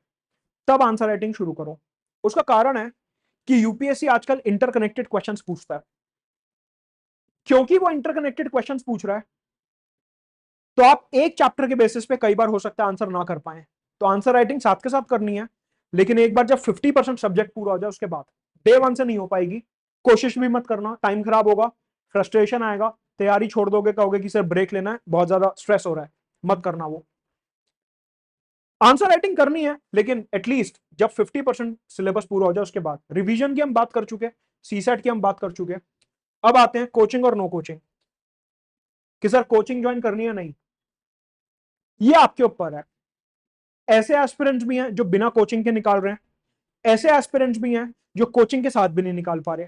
तब आंसर राइटिंग शुरू करो। उसका कारण है कि यूपीएससी आजकल इंटरकनेक्टेड क्वेश्चंस पूछता है। क्योंकि वो इंटरकनेक्टेड क्वेश्चंस पूछ रहा है तो आप एक चैप्टर के बेसिस पे कई बार हो सकता है आंसर ना कर पाए, तो आंसर राइटिंग साथ के साथ करनी है। लेकिन एक बार जब 50% सब्जेक्ट पूरा हो जाए उसके बाद, डे वन से नहीं हो पाएगी। कोशिश भी मत करना, टाइम खराब होगा, फ्रस्ट्रेशन आएगा, तैयारी छोड़ दोगे, कहोगे कि सर ब्रेक लेना है, बहुत ज्यादा स्ट्रेस हो रहा है, मत करना वो। आंसर राइटिंग करनी है लेकिन एटलीस्ट जब 50% सिलेबस पूरा हो जाए उसके बाद। रिवीजन की हम बात कर चुके, सीसेट की हम बात कर चुके, अब आते हैं कोचिंग और नो कोचिंग, कि सर कोचिंग ज्वाइन करनी है नहीं, ये आपके ऊपर है। ऐसे एस्पिरेंट्स भी हैं जो बिना कोचिंग के निकाल रहे हैं, ऐसे एस्पिरेंट्स भी हैं जो कोचिंग के साथ भी नहीं निकाल पा रहे।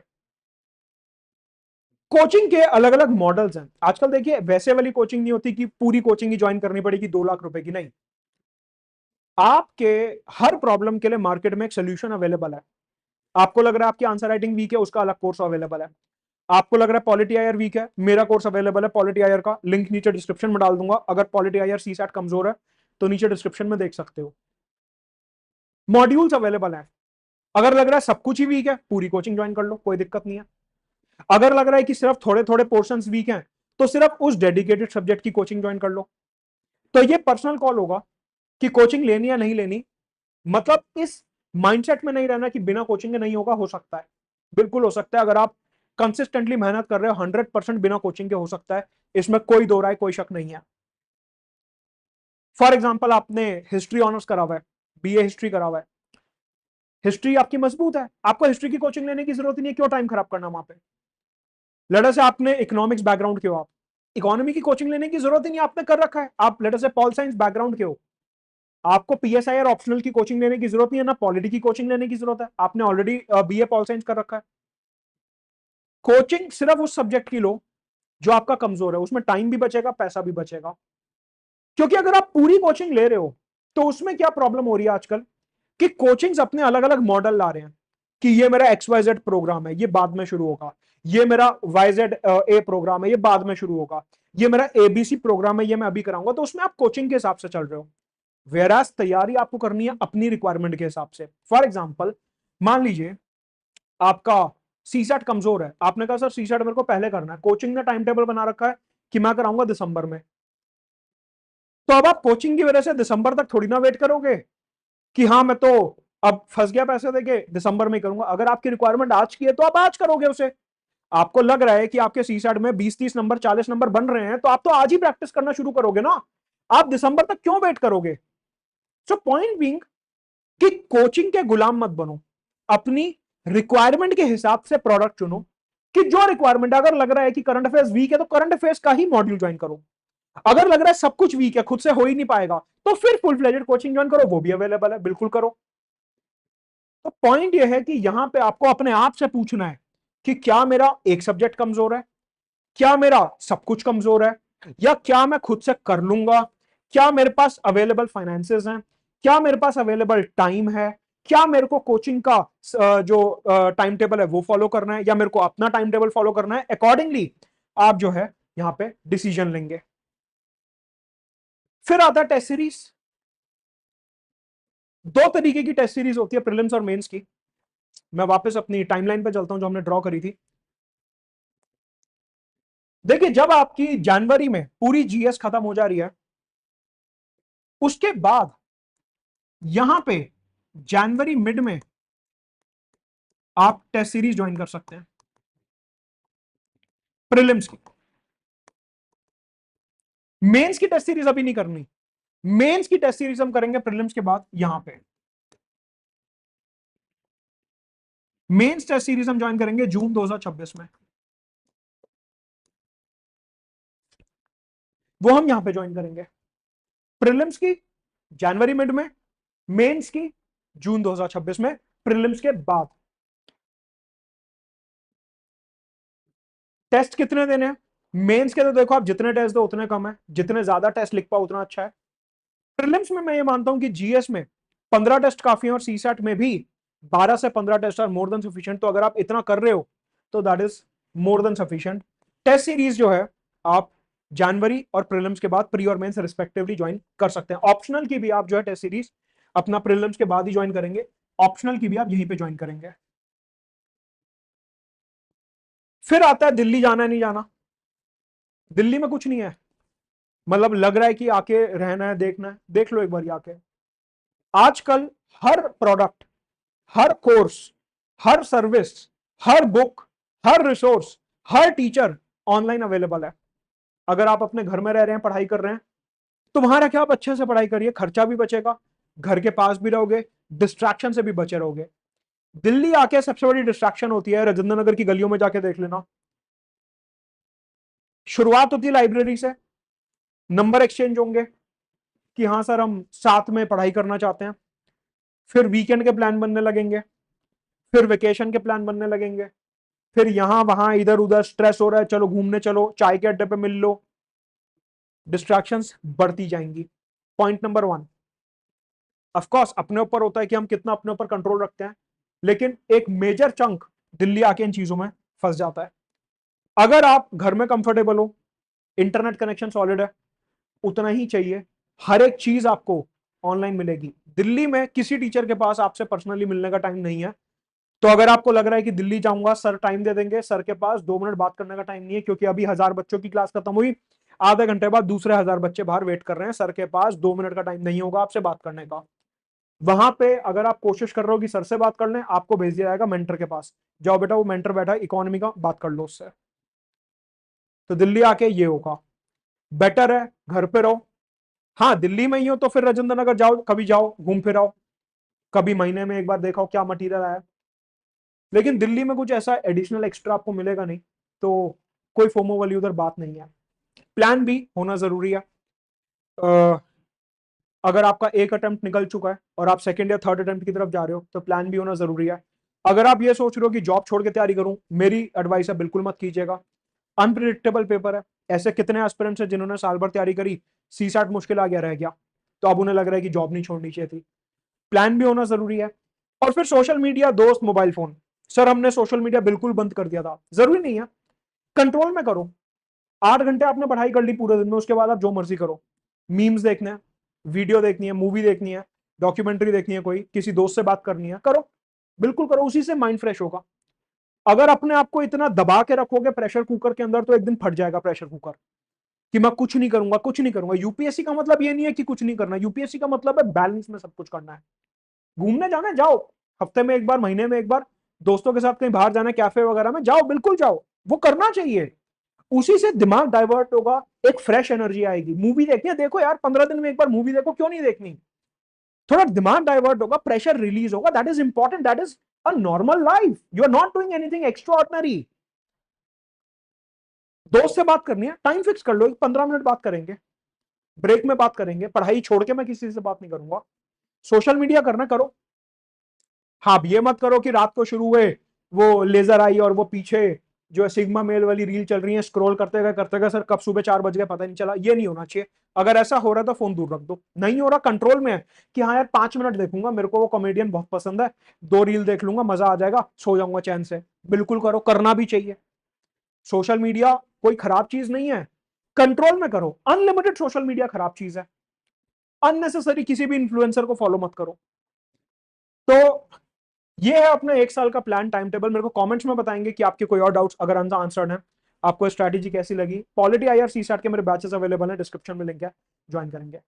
कोचिंग के अलग अलग मॉडल्स हैं आजकल। देखिए वैसे वाली कोचिंग नहीं होती कि पूरी कोचिंग ही ज्वाइन करनी पड़ेगी 2 लाख रुपए की, नहीं। आपके हर प्रॉब्लम के लिए मार्केट में एक सोल्यूशन अवेलेबल है। आपको लग रहा है आपकी आंसर राइटिंग वीक है, उसका अलग कोर्स अवेलेबल है। आपको लग रहा है पॉलिटी आईआर वीक है, मेरा कोर्स अवेलेबल है पॉलिटी आईआर का, लिंक नीचे डिस्क्रिप्शन में डाल दूंगा। अगर पॉलिटी आईआर सीसैट कमजोर है तो नीचे डिस्क्रिप्शन में देख सकते हो, मॉड्यूल्स अवेलेबल हैं। अगर लग रहा है सब कुछ ही वीक है, पूरी कोचिंग ज्वाइन कर लो, कोई दिक्कत नहीं है। अगर लग रहा है कि सिर्फ थोड़े थोड़े पोर्शंस वीक हैं तो सिर्फ उस डेडिकेटेड सब्जेक्ट की कोचिंग ज्वाइन कर लो। तो ये पर्सनल कॉल होगा कि कोचिंग लेनी या नहीं लेनी। मतलब इस माइंडसेट में नहीं रहना कि बिना कोचिंग के नहीं होगा, हो सकता है, बिल्कुल हो सकता है। अगर आप कंसिस्टेंटली मेहनत कर रहे हो 100% बिना कोचिंग के हो सकता है, इसमें कोई दो राय, कोई शक नहीं है। फॉर एग्जाम्पल आपने हिस्ट्री ऑनर्स करा हुआ है, बीए हिस्ट्री करा हुआ है, हिस्ट्री आपकी मजबूत है, आपको हिस्ट्री की कोचिंग लेने की जरूरत नहीं है, क्यों टाइम खराब करना वहां पे। लेटर से आपने इकोनॉमिक्स बैकग्राउंड के हो, आप इकोनॉमी की कोचिंग लेने की जरूरत ही नहीं, आपने कर रखा है। आप लेटर से पॉल साइंस बैकग्राउंड के हो, आपको पीएसआई और ऑप्शनल की कोचिंग लेने की जरूरत नहीं है, ना पॉलिटी की कोचिंग लेने की जरूरत है, आपने ऑलरेडी बीए पॉल साइंस कर रखा है। कोचिंग सिर्फ उस सब्जेक्ट की लो जो आपका कमजोर है, उसमें टाइम भी बचेगा, पैसा भी बचेगा। क्योंकि अगर आप पूरी कोचिंग ले रहे हो तो उसमें क्या प्रॉब्लम हो रही है आजकल कि कोचिंग्स अपने अलग अलग मॉडल ला रहे हैं कि ये मेरा XYZ प्रोग्राम है, ये बाद में शुरू होगा, ये मेरा YZ प्रोग्राम है, ये बाद में शुरू होगा, ये मेरा ABC प्रोग्राम है, ये मैं अभी कराऊंगा। तो उसमें आप कोचिंग के हिसाब से चल रहे हो, वेराज तैयारी आपको करनी है अपनी रिक्वायरमेंट के हिसाब से। फॉर एग्जाम्पल, मान लीजिए आपका सीसेट कमजोर है, आपने कहा सर सीसेट मेरे को पहले करना है, कोचिंग ने टाइम टेबल बना रखा है कि मैं कराऊंगा दिसंबर में, तो अब आप कोचिंग की वजह से दिसंबर तक थोड़ी ना वेट करोगे कि हाँ मैं तो अब फंस गया पैसे देके, दिसंबर में करूंगा। अगर आपकी रिक्वायरमेंट आज की है तो आप आज करोगे उसे। आपको लग रहा है कि आपके सीसेट में 20-30 नंबर 40 नंबर बन रहे हैं, तो आप तो आज ही प्रैक्टिस करना शुरू करोगे ना, आप दिसंबर तक क्यों वेट करोगे। सो पॉइंट बीइंग कि कोचिंग के गुलाम मत बनो, अपनी रिक्वायरमेंट के हिसाब से प्रोडक्ट चुनो कि जो रिक्वायरमेंट, अगर लग रहा है कि करंट अफेयर्स वीक है तो करंट अफेयर्स का ही मॉड्यूल ज्वाइन करो, अगर लग रहा है सब कुछ वीक है खुद से हो ही नहीं पाएगा तो फिर फुल फ्लेजेड कोचिंग ज्वाइन करो, वो भी अवेलेबल है, बिल्कुल करो। तो पॉइंट यह है कि यहां पे आपको अपने आप से पूछना है कि क्या मेरा एक सब्जेक्ट कमजोर है, क्या मेरा सब कुछ कमजोर है, या क्या मैं खुद से कर लूंगा, क्या मेरे पास अवेलेबल फाइनेंसेस हैं, क्या मेरे पास अवेलेबल टाइम है, क्या मेरे को कोचिंग का जो टाइम टेबल है वो फॉलो करना है, या मेरे को अपना टाइम टेबल फॉलो करना है। अकॉर्डिंगली आप जो है यहां पे डिसीजन लेंगे। फिर आता है टेस्ट सीरीज। दो तरीके की टेस्ट सीरीज होती है, प्रीलिम्स और मेंस की। मैं वापस अपनी टाइमलाइन पे चलता हूं जो हमने ड्रॉ करी थी। देखिए, जब आपकी जनवरी में पूरी जीएस खत्म हो जा रही है, उसके बाद यहां पे जनवरी मिड में आप टेस्ट सीरीज ज्वाइन कर सकते हैं प्रीलिम्स की। मेंस की टेस्ट सीरीज अभी नहीं करनी, मेंस की टेस्ट सीरीज हम करेंगे प्रीलिम्स के बाद। यहां पे मेंस टेस्ट सीरीज हम ज्वाइन करेंगे जून 2026 में, वो हम यहां पे ज्वाइन करेंगे। प्रीलिम्स की जनवरी मिड में, मेंस की जून 2026 में, प्रीलिम्स के बाद। टेस्ट कितने देने हैं मेंस के? तो देखो, आप जितने टेस्ट दो उतने कम है, जितने ज्यादा टेस्ट लिख पाओ उतना अच्छा है। प्रीलिम्स में मैं ये मानता हूं कि जीएस में 15 टेस्ट काफी है, और सीसैट में भी 12 से 15 test are more than sufficient. तो अगर आप इतना कर रहे हो तो that is more than sufficient. Test series जो है आप जनवरी और प्रीलिम्स के बाद प्री और मेंस रिस्पेक्टिवली ज्वाइन कर सकते हैं। ऑप्शनल की भी आप जो है टेस्ट सीरीज अपना प्रीलिम्स के बाद ही ज्वाइन करेंगे, ऑप्शनल की भी आप यहीं पे ज्वाइन करेंगे। फिर आता है दिल्ली जाना है नहीं जाना। दिल्ली में कुछ नहीं है, मतलब लग रहा है कि आके रहना है, देखना है, देख लो एक बार आके। आजकल हर प्रोडक्ट, हर कोर्स, हर सर्विस, हर बुक, हर रिसोर्स, हर टीचर ऑनलाइन अवेलेबल है। अगर आप अपने घर में रह रहे हैं, पढ़ाई कर रहे हैं, तो वहां रह के आप अच्छे से पढ़ाई करिए, खर्चा भी बचेगा, घर के पास भी रहोगे, डिस्ट्रैक्शन से भी बचे रहोगे। दिल्ली आके सबसे बड़ी डिस्ट्रैक्शन होती है, राजेंद्र नगर की गलियों में जाके देख लेना। शुरुआत होती है लाइब्रेरी से, नंबर एक्सचेंज होंगे कि हाँ सर हम साथ में पढ़ाई करना चाहते हैं, फिर वीकेंड के प्लान बनने लगेंगे, फिर वेकेशन के प्लान बनने लगेंगे, फिर यहां वहां इधर उधर स्ट्रेस हो रहा है, चलो घूमने चलो, चाय के अड्डे पे मिल लो, डिस्ट्रैक्शंस बढ़ती जाएंगी। पॉइंट नंबर 1, ऑफ कोर्स अपने ऊपर होता है कि हम कितना अपने ऊपर कंट्रोल रखते हैं, लेकिन एक मेजर चंक दिल्ली आके इन चीजों में फंस जाता है। अगर आप घर में कंफर्टेबल हो, इंटरनेट कनेक्शन सॉलिड है, उतना ही चाहिए, हर एक चीज आपको ऑनलाइन मिलेगी। दिल्ली में किसी टीचर के पास आपसे पर्सनली मिलने का टाइम नहीं है। तो अगर आपको लग रहा है कि दिल्ली जाऊंगा सर टाइम दे देंगे, सर के पास 2 मिनट बात करने का टाइम नहीं है, क्योंकि अभी 1000 बच्चों की क्लास खत्म हुई, आधे घंटे बाद दूसरे 1000 बच्चे बाहर वेट कर रहे हैं, सर के पास 2 मिनट का टाइम नहीं होगा आपसे बात करने का। वहां पे अगर आप कोशिश कर रहे हो कि सर से बात कर लें, आपको भेज दिया जाएगा मेंटर के पास, जाओ बेटा वो मेंटर बैठा है इकोनॉमी का, बात कर लो उससे। तो दिल्ली आके ये होगा, बेटर है घर पे रहो। हाँ, दिल्ली में ही हो तो फिर राजेंद्र नगर जाओ, कभी जाओ घूम फिर आओ, कभी महीने में एक बार देखो क्या मटेरियल आया। लेकिन दिल्ली में कुछ ऐसा एडिशनल एक्स्ट्रा आपको मिलेगा नहीं, तो कोई फोमो वाली उधर बात नहीं है। प्लान भी होना जरूरी है। अगर आपका एक अटेम्प्ट निकल चुका है और आप सेकंड या थर्ड अटेम्प्ट की तरफ जा रहे हो तो प्लान भी होना जरूरी है। अगर आप ये सोच रहे हो कि जॉब छोड़ के तैयारी करूं, मेरी एडवाइस है बिल्कुल मत कीजिएगा। अनप्रिडिक्टेबल पेपर है। ऐसे कितने एस्पिरेंट्स हैं जिन्होंने साल भर तैयारी करी, सी सैट मुश्किल आ गया, रह गया, तो अब उन्हें लग रहा है कि जॉब नहीं छोड़नी चाहिए थी। प्लान भी होना जरूरी है। और फिर सोशल मीडिया, दोस्त, मोबाइल फोन। सर हमने सोशल मीडिया बिल्कुल बंद कर दिया था, जरूरी नहीं है, कंट्रोल में करो। 8 घंटे आपने पढ़ाई कर ली पूरे दिन में, उसके बाद आप जो मर्जी करो। मीम्स देखने हैं, वीडियो देखनी है, मूवी देखनी है, डॉक्यूमेंट्री देखनी है, कोई किसी दोस्त से बात करनी है, करो, बिल्कुल करो, उसी से माइंड फ्रेश होगा। अगर अपने आप को इतना दबा के रखोगे प्रेशर कुकर के अंदर तो एक दिन फट जाएगा प्रेशर कुकर, कि मैं कुछ नहीं करूंगा, कुछ नहीं करूंगा। यूपीएससी का मतलब ये नहीं है कि कुछ नहीं करना, यूपीएससी का मतलब है बैलेंस में सब कुछ करना है। घूमने जाना है, जाओ, हफ्ते में एक बार, महीने में एक बार, दोस्तों के साथ कहीं बाहर जाना है, कैफे वगैरह में जाओ, बिल्कुल जाओ, वो करना चाहिए। उसी से दिमाग डाइवर्ट होगा, एक फ्रेश एनर्जी आएगी। मूवी देखनी है, देखो यार, 15 दिन में एक बार मूवी देखो, क्यों नहीं देखनी? थोड़ा दिमाग डाइवर्ट होगा, प्रेशर रिलीज होगा, that is important, that is a normal life, you are not doing anything extraordinary. दोस्त से बात करनी है, टाइम फिक्स कर लो, 15 मिनट बात करेंगे, ब्रेक में बात करेंगे, पढ़ाई छोड़ के मैं किसी से बात नहीं करूंगा। सोशल मीडिया करना, करो। हाँ, ये मत करो कि रात को शुरू हुए वो लेजर आई और वो पीछे जो है सिग्मा मेल वाली रील चल रही है, स्क्रॉल करते गए सर कब सुबह 4 बज गए पता नहीं चला, ये नहीं होना चाहिए। अगर ऐसा हो रहा है तो फोन दूर रख दो। नहीं हो रहा, कंट्रोल में है कि हाँ यार 5 मिनट देखूंगा, मेरे को वो कॉमेडियन बहुत पसंद है, 2 रील देख लूंगा, मजा आ जाएगा, सो जाऊंगा चैन से, बिल्कुल करो, करना भी चाहिए। सोशल मीडिया कोई खराब चीज नहीं है, कंट्रोल में करो। अनलिमिटेड सोशल मीडिया खराब चीज है। अननेसेसरी किसी भी इन्फ्लुएंसर को फॉलो मत करो। तो ये है अपना 1 साल का प्लान, टाइम टेबल। मेरे को कमेंट्स में बताएंगे कि आपके कोई और डाउट्स अगर आंसर्ड है, आपको स्ट्रैटेजी कैसी लगी। पॉलिटी आईआर सी सैट के मेरे बैचेस अवेलेबल हैं, डिस्क्रिप्शन में लिंक है, ज्वाइन करेंगे।